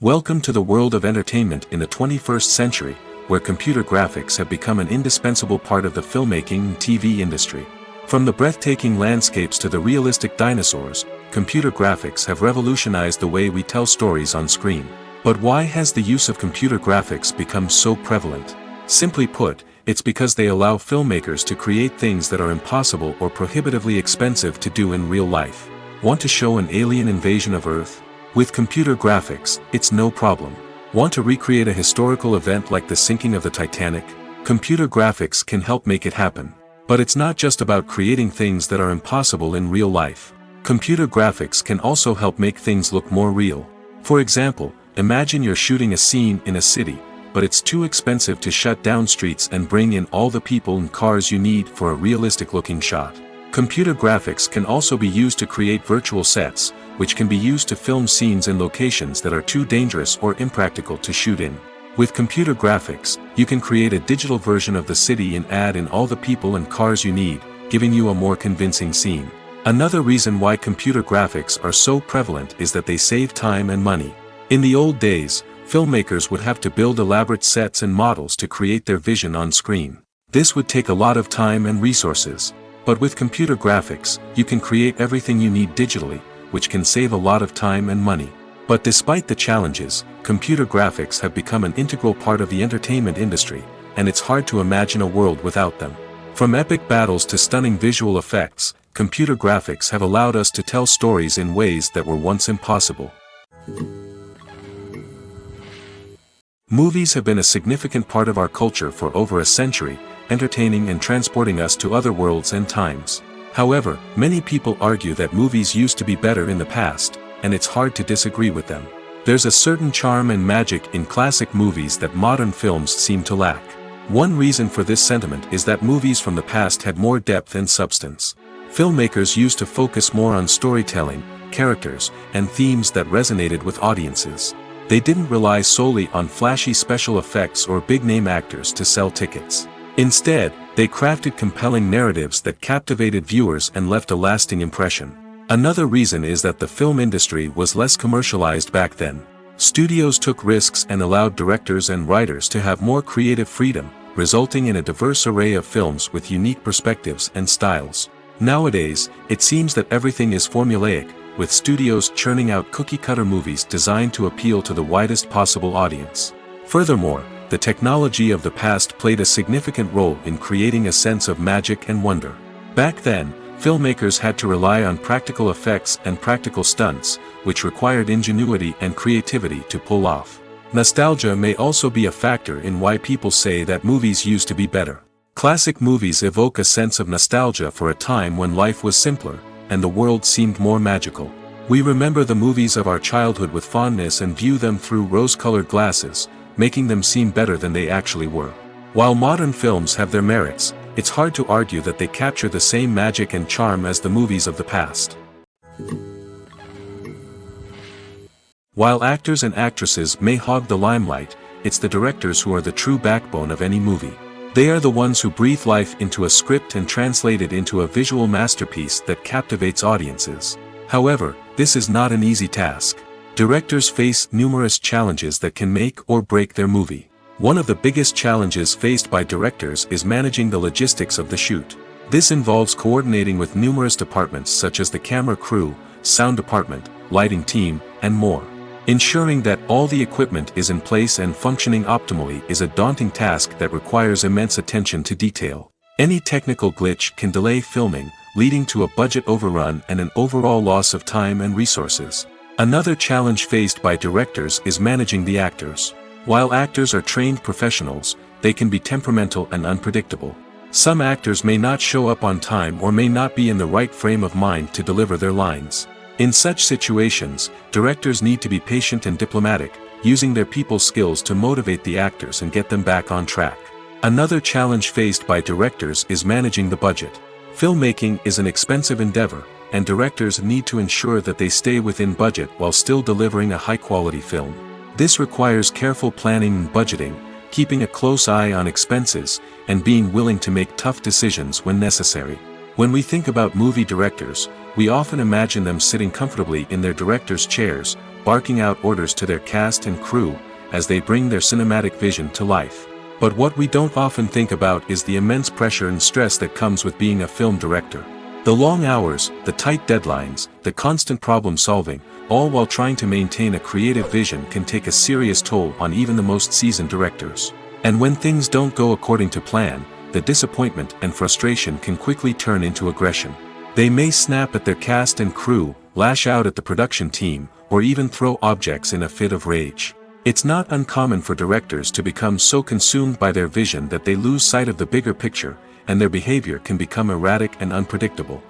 Welcome to the world of entertainment in the 21st century, where computer graphics have become an indispensable part of the filmmaking and TV industry. From the breathtaking landscapes to the realistic dinosaurs, computer graphics have revolutionized the way we tell stories on screen. But why has the use of computer graphics become so prevalent? Simply put, it's because they allow filmmakers to create things that are impossible or prohibitively expensive to do in real life. Want to show an alien invasion of Earth? With computer graphics, it's no problem. Want to recreate a historical event like the sinking of the Titanic? Computer graphics can help make it happen. But it's not just about creating things that are impossible in real life. Computer graphics can also help make things look more real. For example, imagine you're shooting a scene in a city, but it's too expensive to shut down streets and bring in all the people and cars you need for a realistic-looking shot. Computer graphics can also be used to create virtual sets, which can be used to film scenes in locations that are too dangerous or impractical to shoot in. With computer graphics, you can create a digital version of the city and add in all the people and cars you need, giving you a more convincing scene. Another reason why computer graphics are so prevalent is that they save time and money. In the old days, filmmakers would have to build elaborate sets and models to create their vision on screen. This would take a lot of time and resources. But with computer graphics, you can create everything you need digitally, which can save a lot of time and money. But despite the challenges, computer graphics have become an integral part of the entertainment industry, and it's hard to imagine a world without them. From epic battles to stunning visual effects, computer graphics have allowed us to tell stories in ways that were once impossible. Movies have been a significant part of our culture for over a century, entertaining and transporting us to other worlds and times. However, many people argue that movies used to be better in the past, and it's hard to disagree with them. There's a certain charm and magic in classic movies that modern films seem to lack. One reason for this sentiment is that movies from the past had more depth and substance. Filmmakers used to focus more on storytelling, characters, and themes that resonated with audiences. They didn't rely solely on flashy special effects or big-name actors to sell tickets. Instead, they crafted compelling narratives that captivated viewers and left a lasting impression. Another reason is that the film industry was less commercialized back then. Studios took risks and allowed directors and writers to have more creative freedom, resulting in a diverse array of films with unique perspectives and styles. Nowadays, it seems that everything is formulaic, with studios churning out cookie-cutter movies designed to appeal to the widest possible audience. Furthermore, the technology of the past played a significant role in creating a sense of magic and wonder. Back then, filmmakers had to rely on practical effects and practical stunts, which required ingenuity and creativity to pull off. Nostalgia may also be a factor in why people say that movies used to be better. Classic movies evoke a sense of nostalgia for a time when life was simpler, and the world seemed more magical. We remember the movies of our childhood with fondness and view them through rose-colored glasses, making them seem better than they actually were. While modern films have their merits, it's hard to argue that they capture the same magic and charm as the movies of the past. While actors and actresses may hog the limelight, it's the directors who are the true backbone of any movie. They are the ones who breathe life into a script and translate it into a visual masterpiece that captivates audiences. However, this is not an easy task. Directors face numerous challenges that can make or break their movie. One of the biggest challenges faced by directors is managing the logistics of the shoot. This involves coordinating with numerous departments such as the camera crew, sound department, lighting team, and more. Ensuring that all the equipment is in place and functioning optimally is a daunting task that requires immense attention to detail. Any technical glitch can delay filming, leading to a budget overrun and an overall loss of time and resources. Another challenge faced by directors is managing the actors. While actors are trained professionals, they can be temperamental and unpredictable. Some actors may not show up on time or may not be in the right frame of mind to deliver their lines. In such situations, directors need to be patient and diplomatic, using their people skills to motivate the actors and get them back on track. Another challenge faced by directors is managing the budget. Filmmaking is an expensive endeavor, and directors need to ensure that they stay within budget while still delivering a high-quality film. This requires careful planning and budgeting, keeping a close eye on expenses, and being willing to make tough decisions when necessary. When we think about movie directors, we often imagine them sitting comfortably in their director's chairs, barking out orders to their cast and crew, as they bring their cinematic vision to life. But what we don't often think about is the immense pressure and stress that comes with being a film director. The long hours, the tight deadlines, the constant problem solving, all while trying to maintain a creative vision can take a serious toll on even the most seasoned directors. And when things don't go according to plan, the disappointment and frustration can quickly turn into aggression. They may snap at their cast and crew, lash out at the production team, or even throw objects in a fit of rage. It's not uncommon for directors to become so consumed by their vision that they lose sight of the bigger picture, and their behavior can become erratic and unpredictable.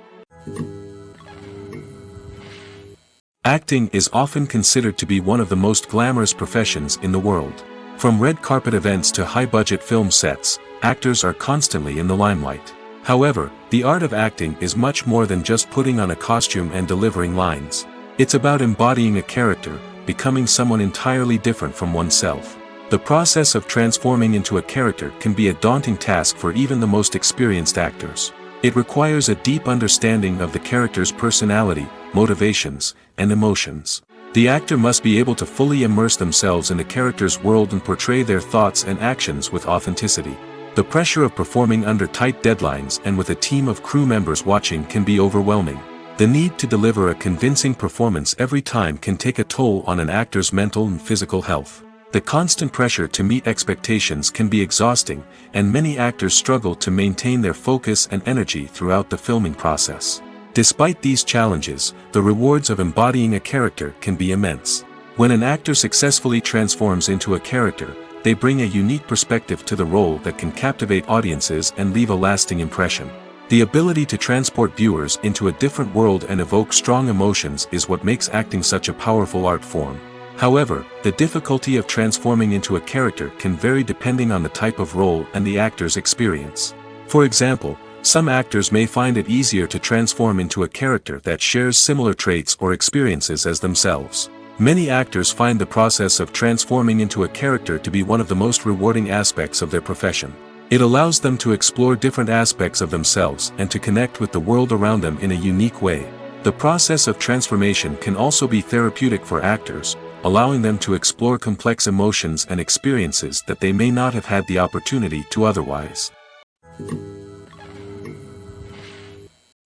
Acting is often considered to be one of the most glamorous professions in the world. From red carpet events to high-budget film sets, actors are constantly in the limelight. However, the art of acting is much more than just putting on a costume and delivering lines. It's about embodying a character, becoming someone entirely different from oneself. The process of transforming into a character can be a daunting task for even the most experienced actors. It requires a deep understanding of the character's personality, motivations, and emotions. The actor must be able to fully immerse themselves in the character's world and portray their thoughts and actions with authenticity. The pressure of performing under tight deadlines and with a team of crew members watching can be overwhelming. The need to deliver a convincing performance every time can take a toll on an actor's mental and physical health. The constant pressure to meet expectations can be exhausting, and many actors struggle to maintain their focus and energy throughout the filming process. Despite these challenges, the rewards of embodying a character can be immense. When an actor successfully transforms into a character, they bring a unique perspective to the role that can captivate audiences and leave a lasting impression. The ability to transport viewers into a different world and evoke strong emotions is what makes acting such a powerful art form. However, the difficulty of transforming into a character can vary depending on the type of role and the actor's experience. For example, some actors may find it easier to transform into a character that shares similar traits or experiences as themselves. Many actors find the process of transforming into a character to be one of the most rewarding aspects of their profession. It allows them to explore different aspects of themselves and to connect with the world around them in a unique way. The process of transformation can also be therapeutic for actors, allowing them to explore complex emotions and experiences that they may not have had the opportunity to otherwise.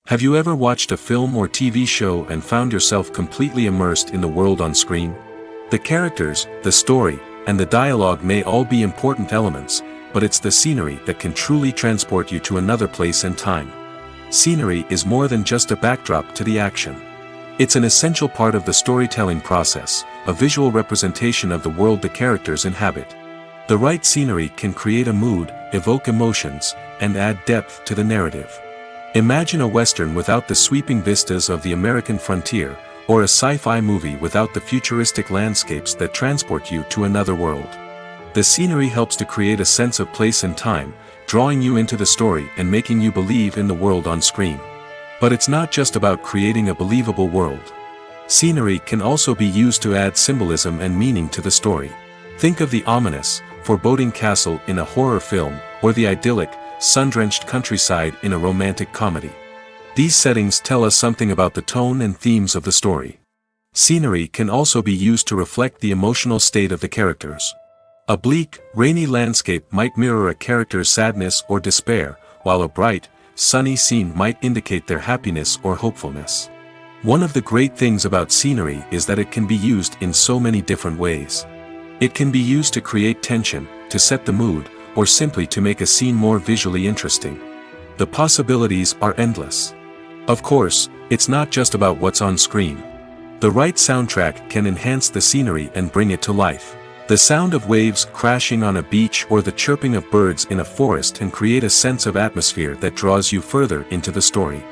Have you ever watched a film or TV show and found yourself completely immersed in the world on screen? The characters, the story, and the dialogue may all be important elements, but it's the scenery that can truly transport you to another place and time. Scenery is more than just a backdrop to the action. It's an essential part of the storytelling process, a visual representation of the world the characters inhabit. The right scenery can create a mood, evoke emotions, and add depth to the narrative. Imagine a Western without the sweeping vistas of the American frontier, or a sci-fi movie without the futuristic landscapes that transport you to another world. The scenery helps to create a sense of place and time, drawing you into the story and making you believe in the world on screen. But it's not just about creating a believable world. Scenery can also be used to add symbolism and meaning to the story. Think of the ominous, foreboding castle in a horror film, or the idyllic, sun-drenched countryside in a romantic comedy. These settings tell us something about the tone and themes of the story. Scenery can also be used to reflect the emotional state of the characters. A bleak, rainy landscape might mirror a character's sadness or despair, while a bright, sunny scene might indicate their happiness or hopefulness. One of the great things about scenery is that it can be used in so many different ways. It can be used to create tension, to set the mood, or simply to make a scene more visually interesting. The possibilities are endless. Of course, it's not just about what's on screen. The right soundtrack can enhance the scenery and bring it to life. The sound of waves crashing on a beach or the chirping of birds in a forest can create a sense of atmosphere that draws you further into the story.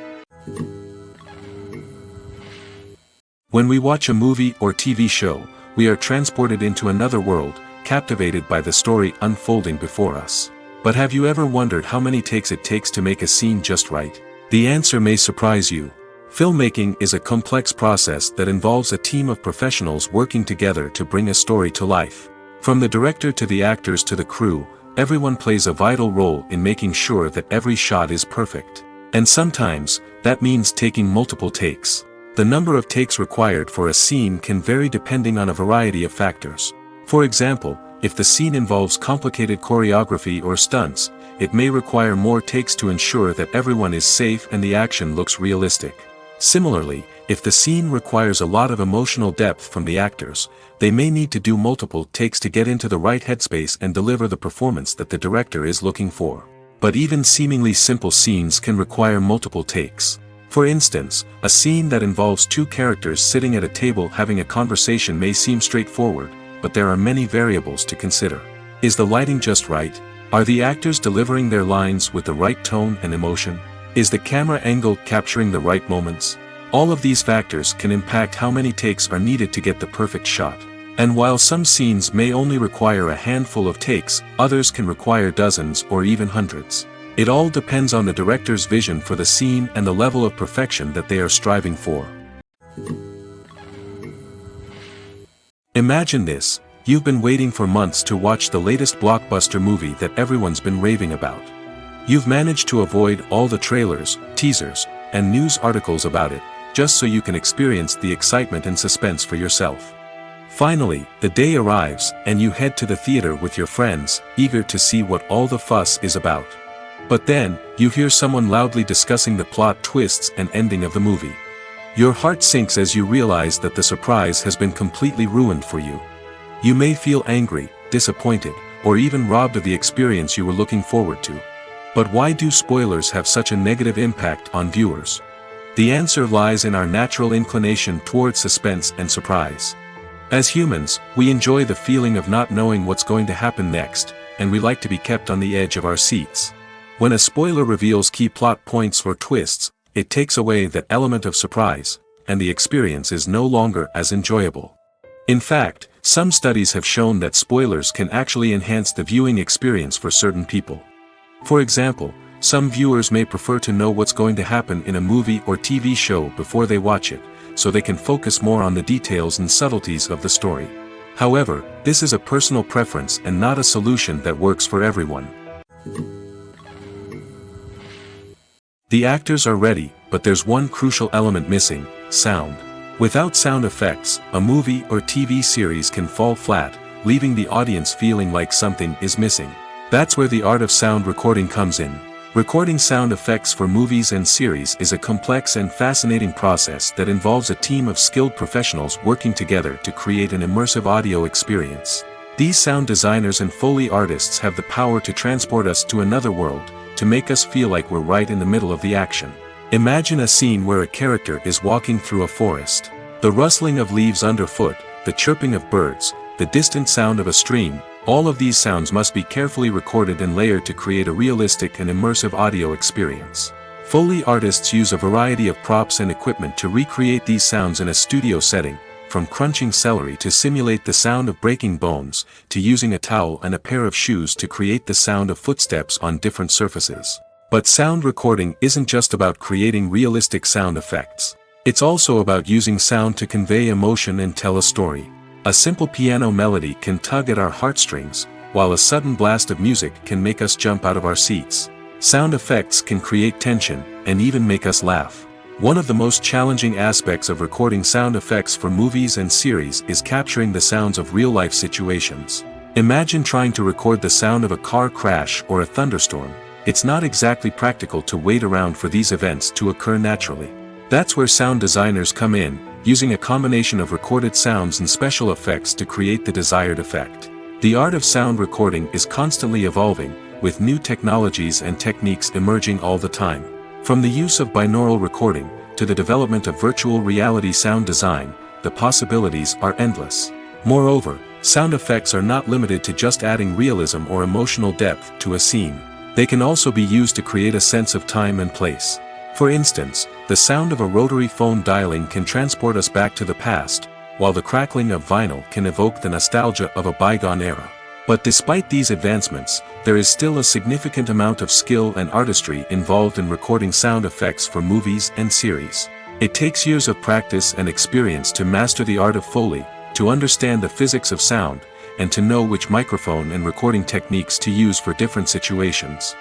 When we watch a movie or TV show, we are transported into another world, captivated by the story unfolding before us. But have you ever wondered how many takes it takes to make a scene just right? The answer may surprise you. Filmmaking is a complex process that involves a team of professionals working together to bring a story to life. From the director to the actors to the crew, everyone plays a vital role in making sure that every shot is perfect. And sometimes, that means taking multiple takes. The number of takes required for a scene can vary depending on a variety of factors. For example, if the scene involves complicated choreography or stunts, it may require more takes to ensure that everyone is safe and the action looks realistic. Similarly, if the scene requires a lot of emotional depth from the actors, they may need to do multiple takes to get into the right headspace and deliver the performance that the director is looking for. But even seemingly simple scenes can require multiple takes. For instance, a scene that involves two characters sitting at a table having a conversation may seem straightforward, but there are many variables to consider. Is the lighting just right? Are the actors delivering their lines with the right tone and emotion? Is the camera angle capturing the right moments? All of these factors can impact how many takes are needed to get the perfect shot. And while some scenes may only require a handful of takes, others can require dozens or even hundreds. It all depends on the director's vision for the scene and the level of perfection that they are striving for. Imagine this: you've been waiting for months to watch the latest blockbuster movie that everyone's been raving about. You've managed to avoid all the trailers, teasers, and news articles about it, just so you can experience the excitement and suspense for yourself. Finally, the day arrives, and you head to the theater with your friends, eager to see what all the fuss is about. But then, you hear someone loudly discussing the plot twists and ending of the movie. Your heart sinks as you realize that the surprise has been completely ruined for you. You may feel angry, disappointed, or even robbed of the experience you were looking forward to. But why do spoilers have such a negative impact on viewers? The answer lies in our natural inclination towards suspense and surprise. As humans, we enjoy the feeling of not knowing what's going to happen next, and we like to be kept on the edge of our seats. When a spoiler reveals key plot points or twists, it takes away that element of surprise, and the experience is no longer as enjoyable. In fact, some studies have shown that spoilers can actually enhance the viewing experience for certain people. For example, some viewers may prefer to know what's going to happen in a movie or TV show before they watch it, so they can focus more on the details and subtleties of the story. However, this is a personal preference and not a solution that works for everyone. The actors are ready, but there's one crucial element missing: sound. Without sound effects, a movie or TV series can fall flat, leaving the audience feeling like something is missing. That's where the art of sound recording comes in. Recording sound effects for movies and series is a complex and fascinating process that involves a team of skilled professionals working together to create an immersive audio experience. These sound designers and Foley artists have the power to transport us to another world, to make us feel like we're right in the middle of the action. Imagine a scene where a character is walking through a forest. The rustling of leaves underfoot, the chirping of birds, the distant sound of a stream, all of these sounds must be carefully recorded and layered to create a realistic and immersive audio experience. Foley artists use a variety of props and equipment to recreate these sounds in a studio setting, from crunching celery to simulate the sound of breaking bones, to using a towel and a pair of shoes to create the sound of footsteps on different surfaces. But sound recording isn't just about creating realistic sound effects. It's also about using sound to convey emotion and tell a story. A simple piano melody can tug at our heartstrings, while a sudden blast of music can make us jump out of our seats. Sound effects can create tension, and even make us laugh. One of the most challenging aspects of recording sound effects for movies and series is capturing the sounds of real-life situations. Imagine trying to record the sound of a car crash or a thunderstorm. It's not exactly practical to wait around for these events to occur naturally. That's where sound designers come in, using a combination of recorded sounds and special effects to create the desired effect. The art of sound recording is constantly evolving, with new technologies and techniques emerging all the time. From the use of binaural recording, to the development of virtual reality sound design, the possibilities are endless. Moreover, sound effects are not limited to just adding realism or emotional depth to a scene. They can also be used to create a sense of time and place. For instance, the sound of a rotary phone dialing can transport us back to the past, while the crackling of vinyl can evoke the nostalgia of a bygone era. But despite these advancements, there is still a significant amount of skill and artistry involved in recording sound effects for movies and series. It takes years of practice and experience to master the art of Foley, to understand the physics of sound, and to know which microphone and recording techniques to use for different situations.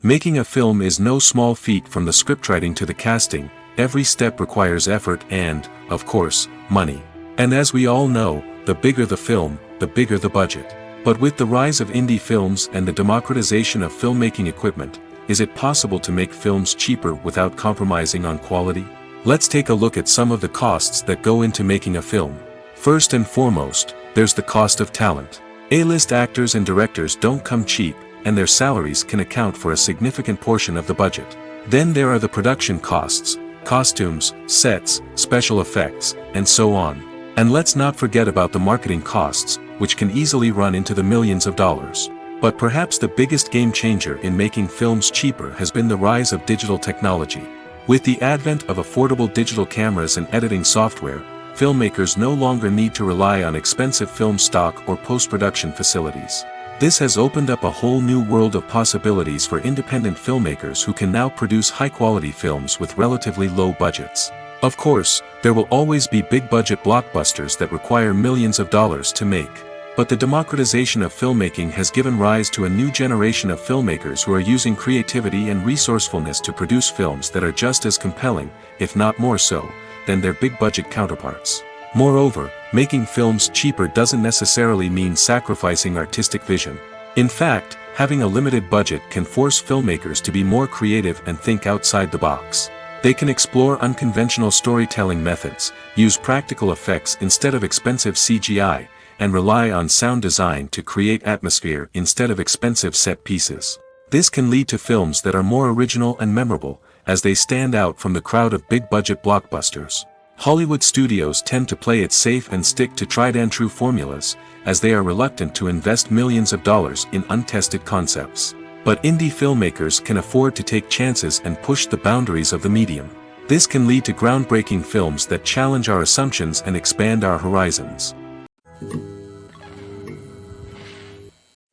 Making a film is no small feat. From the scriptwriting to the casting, every step requires effort and, of course, money. And as we all know, the bigger the film, the bigger the budget. But with the rise of indie films and the democratization of filmmaking equipment, is it possible to make films cheaper without compromising on quality? Let's take a look at some of the costs that go into making a film. First and foremost, there's the cost of talent. A-list actors and directors don't come cheap, and their salaries can account for a significant portion of the budget. Then there are the production costs, costumes, sets, special effects, and so on. And let's not forget about the marketing costs, which can easily run into the millions of dollars. But perhaps the biggest game changer in making films cheaper has been the rise of digital technology. With the advent of affordable digital cameras and editing software, filmmakers no longer need to rely on expensive film stock or post-production facilities. This has opened up a whole new world of possibilities for independent filmmakers who can now produce high-quality films with relatively low budgets. Of course, there will always be big-budget blockbusters that require millions of dollars to make. But the democratization of filmmaking has given rise to a new generation of filmmakers who are using creativity and resourcefulness to produce films that are just as compelling, if not more so, than their big-budget counterparts. Moreover, making films cheaper doesn't necessarily mean sacrificing artistic vision. In fact, having a limited budget can force filmmakers to be more creative and think outside the box. They can explore unconventional storytelling methods, use practical effects instead of expensive CGI, and rely on sound design to create atmosphere instead of expensive set pieces. This can lead to films that are more original and memorable, as they stand out from the crowd of big-budget blockbusters. Hollywood studios tend to play it safe and stick to tried-and-true formulas, as they are reluctant to invest millions of dollars in untested concepts. But indie filmmakers can afford to take chances and push the boundaries of the medium. This can lead to groundbreaking films that challenge our assumptions and expand our horizons.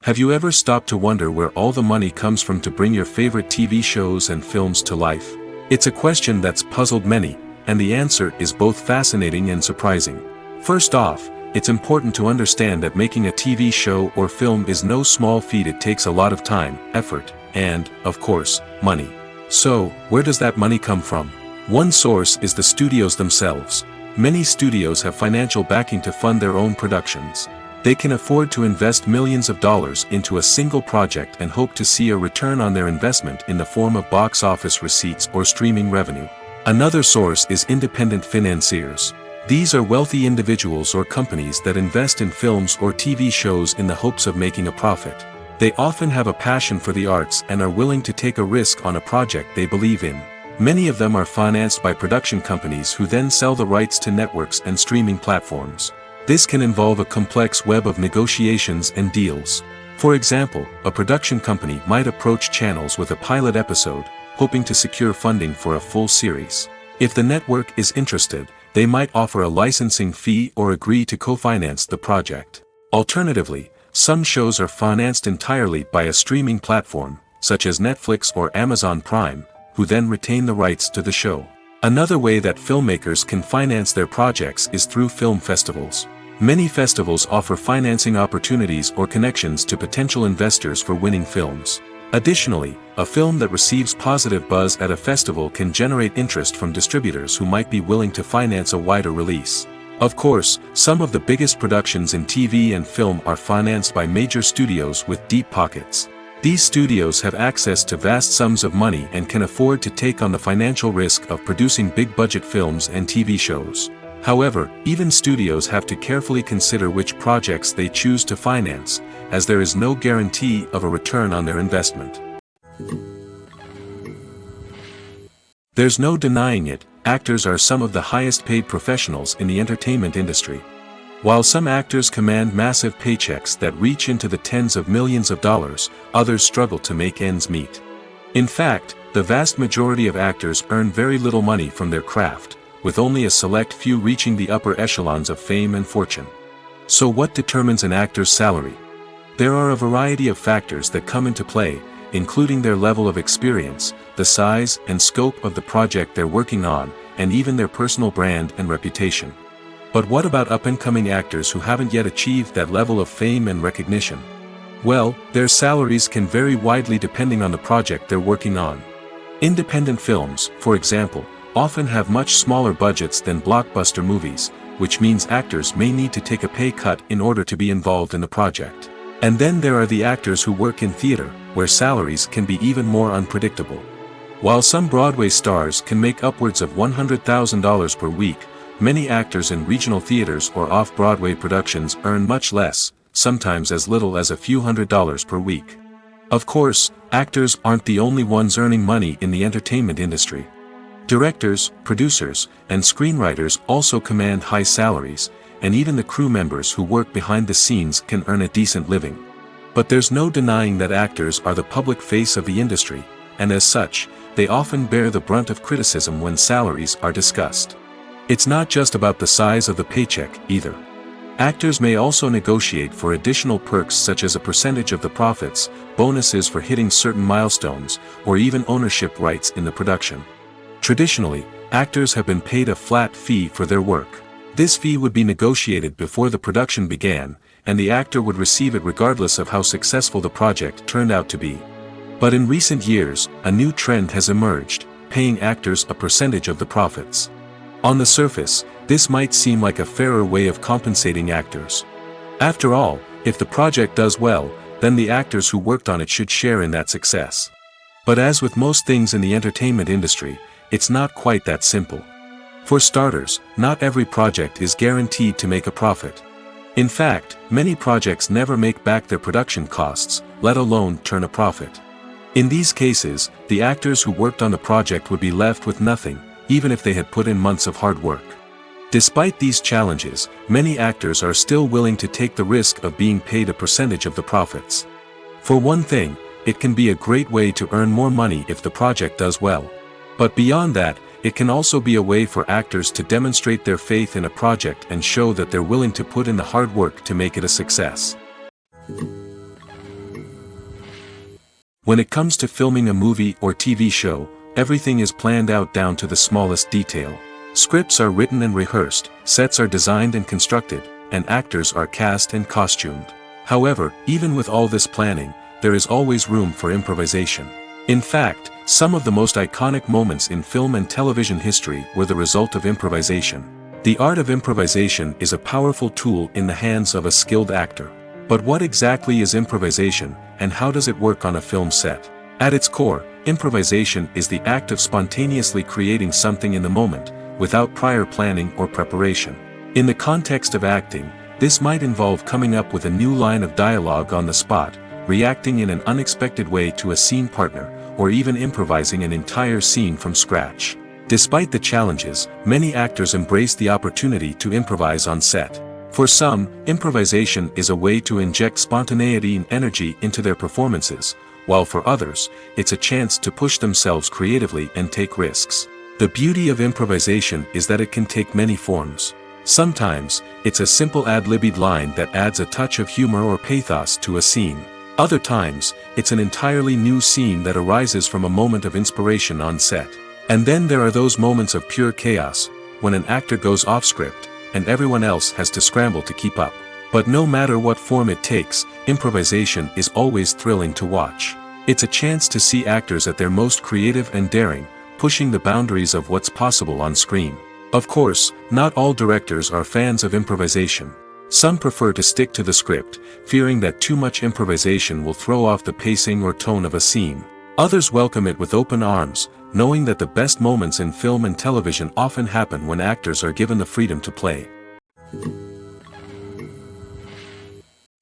Have you ever stopped to wonder where all the money comes from to bring your favorite TV shows and films to life? It's a question that's puzzled many, and the answer is both fascinating and surprising. First off, it's important to understand that making a TV show or film is no small feat. It takes a lot of time, effort, and, of course, money. So, where does that money come from? One source is the studios themselves. Many studios have financial backing to fund their own productions. They can afford to invest millions of dollars into a single project and hope to see a return on their investment in the form of box office receipts or streaming revenue. Another source is independent financiers. These are wealthy individuals or companies that invest in films or TV shows in the hopes of making a profit. They often have a passion for the arts and are willing to take a risk on a project they believe in. Many of them are financed by production companies who then sell the rights to networks and streaming platforms. This can involve a complex web of negotiations and deals. For example, a production company might approach channels with a pilot episode, hoping to secure funding for a full series. If the network is interested, they might offer a licensing fee or agree to co-finance the project. Alternatively, some shows are financed entirely by a streaming platform, such as Netflix or Amazon Prime, who then retain the rights to the show. Another way that filmmakers can finance their projects is through film festivals. Many festivals offer financing opportunities or connections to potential investors for winning films. Additionally, a film that receives positive buzz at a festival can generate interest from distributors who might be willing to finance a wider release. Of course, some of the biggest productions in TV and film are financed by major studios with deep pockets. These studios have access to vast sums of money and can afford to take on the financial risk of producing big-budget films and TV shows. However, even studios have to carefully consider which projects they choose to finance, as there is no guarantee of a return on their investment. There's no denying it, actors are some of the highest-paid professionals in the entertainment industry. While some actors command massive paychecks that reach into the tens of millions of dollars, others struggle to make ends meet. In fact, the vast majority of actors earn very little money from their craft, with only a select few reaching the upper echelons of fame and fortune. So what determines an actor's salary? There are a variety of factors that come into play, including their level of experience, the size and scope of the project they're working on, and even their personal brand and reputation. But what about up-and-coming actors who haven't yet achieved that level of fame and recognition? Well, their salaries can vary widely depending on the project they're working on. Independent films, for example, often have much smaller budgets than blockbuster movies, which means actors may need to take a pay cut in order to be involved in the project. And then there are the actors who work in theater, where salaries can be even more unpredictable. While some Broadway stars can make upwards of $100,000 per week, many actors in regional theaters or off-Broadway productions earn much less, sometimes as little as a few $100s per week. Of course, actors aren't the only ones earning money in the entertainment industry. Directors, producers, and screenwriters also command high salaries, and even the crew members who work behind the scenes can earn a decent living. But there's no denying that actors are the public face of the industry, and as such, they often bear the brunt of criticism when salaries are discussed. It's not just about the size of the paycheck, either. Actors may also negotiate for additional perks such as a percentage of the profits, bonuses for hitting certain milestones, or even ownership rights in the production. Traditionally, actors have been paid a flat fee for their work. This fee would be negotiated before the production began, and the actor would receive it regardless of how successful the project turned out to be. But in recent years, a new trend has emerged, paying actors a percentage of the profits. On the surface, this might seem like a fairer way of compensating actors. After all, if the project does well, then the actors who worked on it should share in that success. But as with most things in the entertainment industry, it's not quite that simple. For starters, not every project is guaranteed to make a profit. In fact, many projects never make back their production costs, let alone turn a profit. In these cases, the actors who worked on the project would be left with nothing, even if they had put in months of hard work. Despite these challenges, many actors are still willing to take the risk of being paid a percentage of the profits. For one thing, it can be a great way to earn more money if the project does well. But beyond that, it can also be a way for actors to demonstrate their faith in a project and show that they're willing to put in the hard work to make it a success. When it comes to filming a movie or TV show, everything is planned out down to the smallest detail. Scripts are written and rehearsed, sets are designed and constructed, and actors are cast and costumed. However, even with all this planning, there is always room for improvisation. In fact, some of the most iconic moments in film and television history were the result of improvisation. The art of improvisation is a powerful tool in the hands of a skilled actor. But what exactly is improvisation, and how does it work on a film set? At its core, improvisation is the act of spontaneously creating something in the moment, without prior planning or preparation. In the context of acting, this might involve coming up with a new line of dialogue on the spot, reacting in an unexpected way to a scene partner, or even improvising an entire scene from scratch. Despite the challenges, many actors embrace the opportunity to improvise on set. For some, improvisation is a way to inject spontaneity and energy into their performances, while for others, it's a chance to push themselves creatively and take risks. The beauty of improvisation is that it can take many forms. Sometimes, it's a simple ad-libbed line that adds a touch of humor or pathos to a scene. Other times, it's an entirely new scene that arises from a moment of inspiration on set. And then there are those moments of pure chaos, when an actor goes off script, and everyone else has to scramble to keep up. But no matter what form it takes, improvisation is always thrilling to watch. It's a chance to see actors at their most creative and daring, pushing the boundaries of what's possible on screen. Of course, not all directors are fans of improvisation. Some prefer to stick to the script, fearing that too much improvisation will throw off the pacing or tone of a scene. Others welcome it with open arms, knowing that the best moments in film and television often happen when actors are given the freedom to play.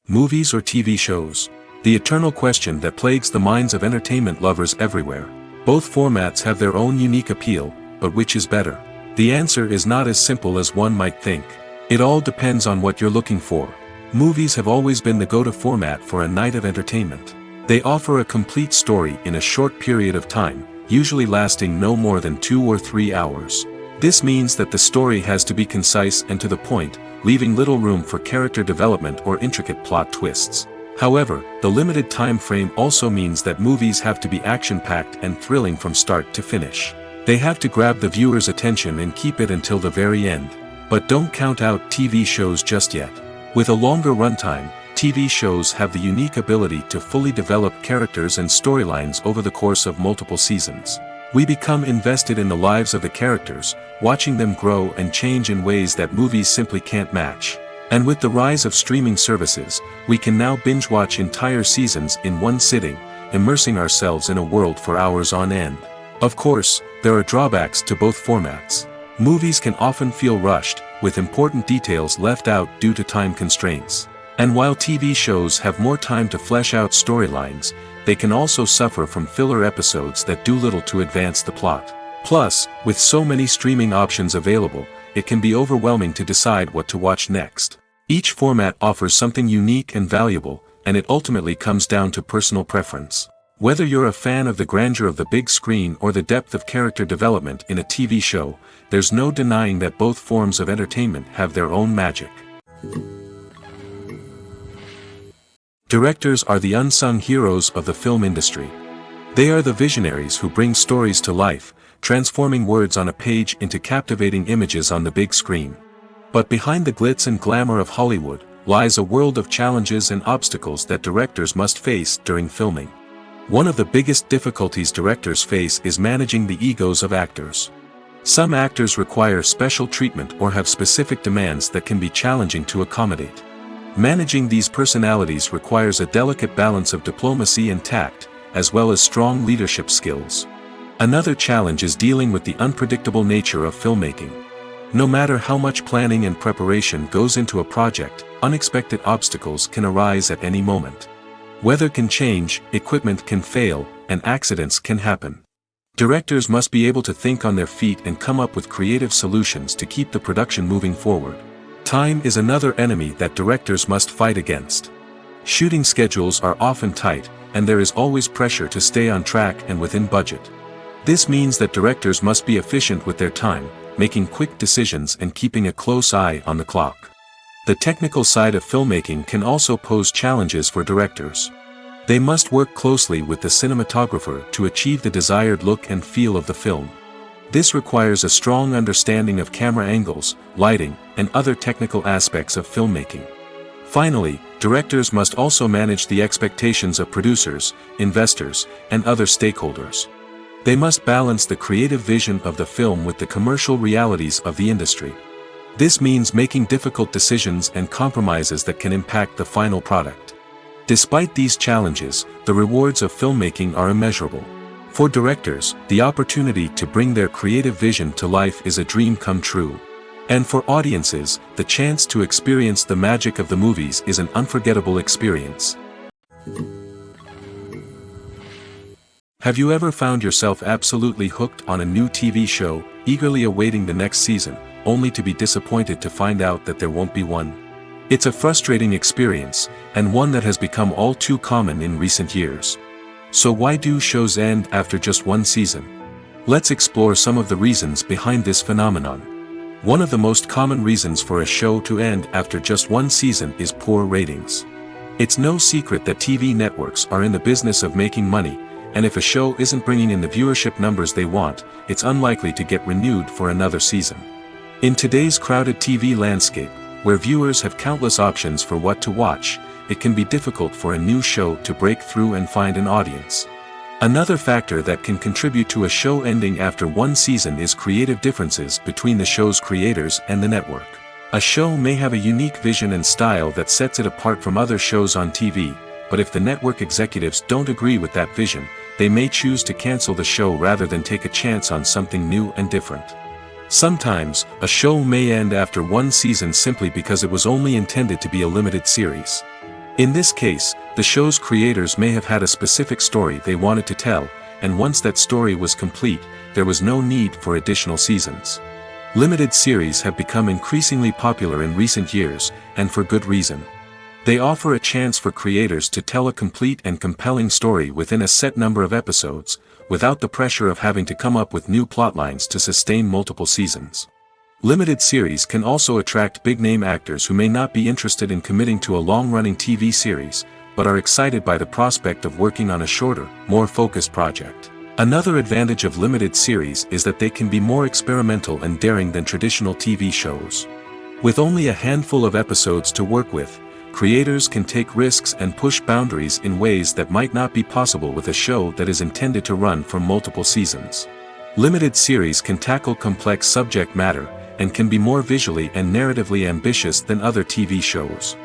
Movies or TV shows? The eternal question that plagues the minds of entertainment lovers everywhere. Both formats have their own unique appeal, but which is better? The answer is not as simple as one might think. It all depends on what you're looking for. Movies have always been the go-to format for a night of entertainment. They offer a complete story in a short period of time, usually lasting no more than 2 or 3 hours. This means that the story has to be concise and to the point, leaving little room for character development or intricate plot twists. However, the limited time frame also means that movies have to be action-packed and thrilling from start to finish. They have to grab the viewer's attention and keep it until the very end. But don't count out TV shows just yet. With a longer runtime, TV shows have the unique ability to fully develop characters and storylines over the course of multiple seasons. We become invested in the lives of the characters, watching them grow and change in ways that movies simply can't match. And with the rise of streaming services, we can now binge-watch entire seasons in one sitting, immersing ourselves in a world for hours on end. Of course, there are drawbacks to both formats. Movies can often feel rushed, with important details left out due to time constraints. And while TV shows have more time to flesh out storylines, they can also suffer from filler episodes that do little to advance the plot. Plus, with so many streaming options available, it can be overwhelming to decide what to watch next. Each format offers something unique and valuable, and it ultimately comes down to personal preference. Whether you're a fan of the grandeur of the big screen or the depth of character development in a TV show, there's no denying that both forms of entertainment have their own magic. Directors are the unsung heroes of the film industry. They are the visionaries who bring stories to life, transforming words on a page into captivating images on the big screen. But behind the glitz and glamour of Hollywood, lies a world of challenges and obstacles that directors must face during filming. One of the biggest difficulties directors face is managing the egos of actors. Some actors require special treatment or have specific demands that can be challenging to accommodate. Managing these personalities requires a delicate balance of diplomacy and tact, as well as strong leadership skills. Another challenge is dealing with the unpredictable nature of filmmaking. No matter how much planning and preparation goes into a project, unexpected obstacles can arise at any moment. Weather can change, equipment can fail, and accidents can happen. Directors must be able to think on their feet and come up with creative solutions to keep the production moving forward. Time is another enemy that directors must fight against. Shooting schedules are often tight, and there is always pressure to stay on track and within budget. This means that directors must be efficient with their time, making quick decisions and keeping a close eye on the clock. The technical side of filmmaking can also pose challenges for directors. They must work closely with the cinematographer to achieve the desired look and feel of the film. This requires a strong understanding of camera angles, lighting, and other technical aspects of filmmaking. Finally, directors must also manage the expectations of producers, investors, and other stakeholders. They must balance the creative vision of the film with the commercial realities of the industry. This means making difficult decisions and compromises that can impact the final product. Despite these challenges, the rewards of filmmaking are immeasurable. For directors, the opportunity to bring their creative vision to life is a dream come true. And for audiences, the chance to experience the magic of the movies is an unforgettable experience. Have you ever found yourself absolutely hooked on a new TV show, eagerly awaiting the next season, only to be disappointed to find out that there won't be one? It's a frustrating experience, and one that has become all too common in recent years. So why do shows end after just one season? Let's explore some of the reasons behind this phenomenon. One of the most common reasons for a show to end after just one season is poor ratings. It's no secret that TV networks are in the business of making money, and if a show isn't bringing in the viewership numbers they want, it's unlikely to get renewed for another season. In today's crowded TV landscape, where viewers have countless options for what to watch, it can be difficult for a new show to break through and find an audience. Another factor that can contribute to a show ending after one season is creative differences between the show's creators and the network. A show may have a unique vision and style that sets it apart from other shows on TV, but if the network executives don't agree with that vision, they may choose to cancel the show rather than take a chance on something new and different. Sometimes, a show may end after one season simply because it was only intended to be a limited series. In this case, the show's creators may have had a specific story they wanted to tell, and once that story was complete, there was no need for additional seasons. Limited series have become increasingly popular in recent years, and for good reason. They offer a chance for creators to tell a complete and compelling story within a set number of episodes, without the pressure of having to come up with new plotlines to sustain multiple seasons. Limited series can also attract big-name actors who may not be interested in committing to a long-running TV series, but are excited by the prospect of working on a shorter, more focused project. Another advantage of limited series is that they can be more experimental and daring than traditional TV shows. With only a handful of episodes to work with, creators can take risks and push boundaries in ways that might not be possible with a show that is intended to run for multiple seasons. Limited series can tackle complex subject matter, and can be more visually and narratively ambitious than other TV shows.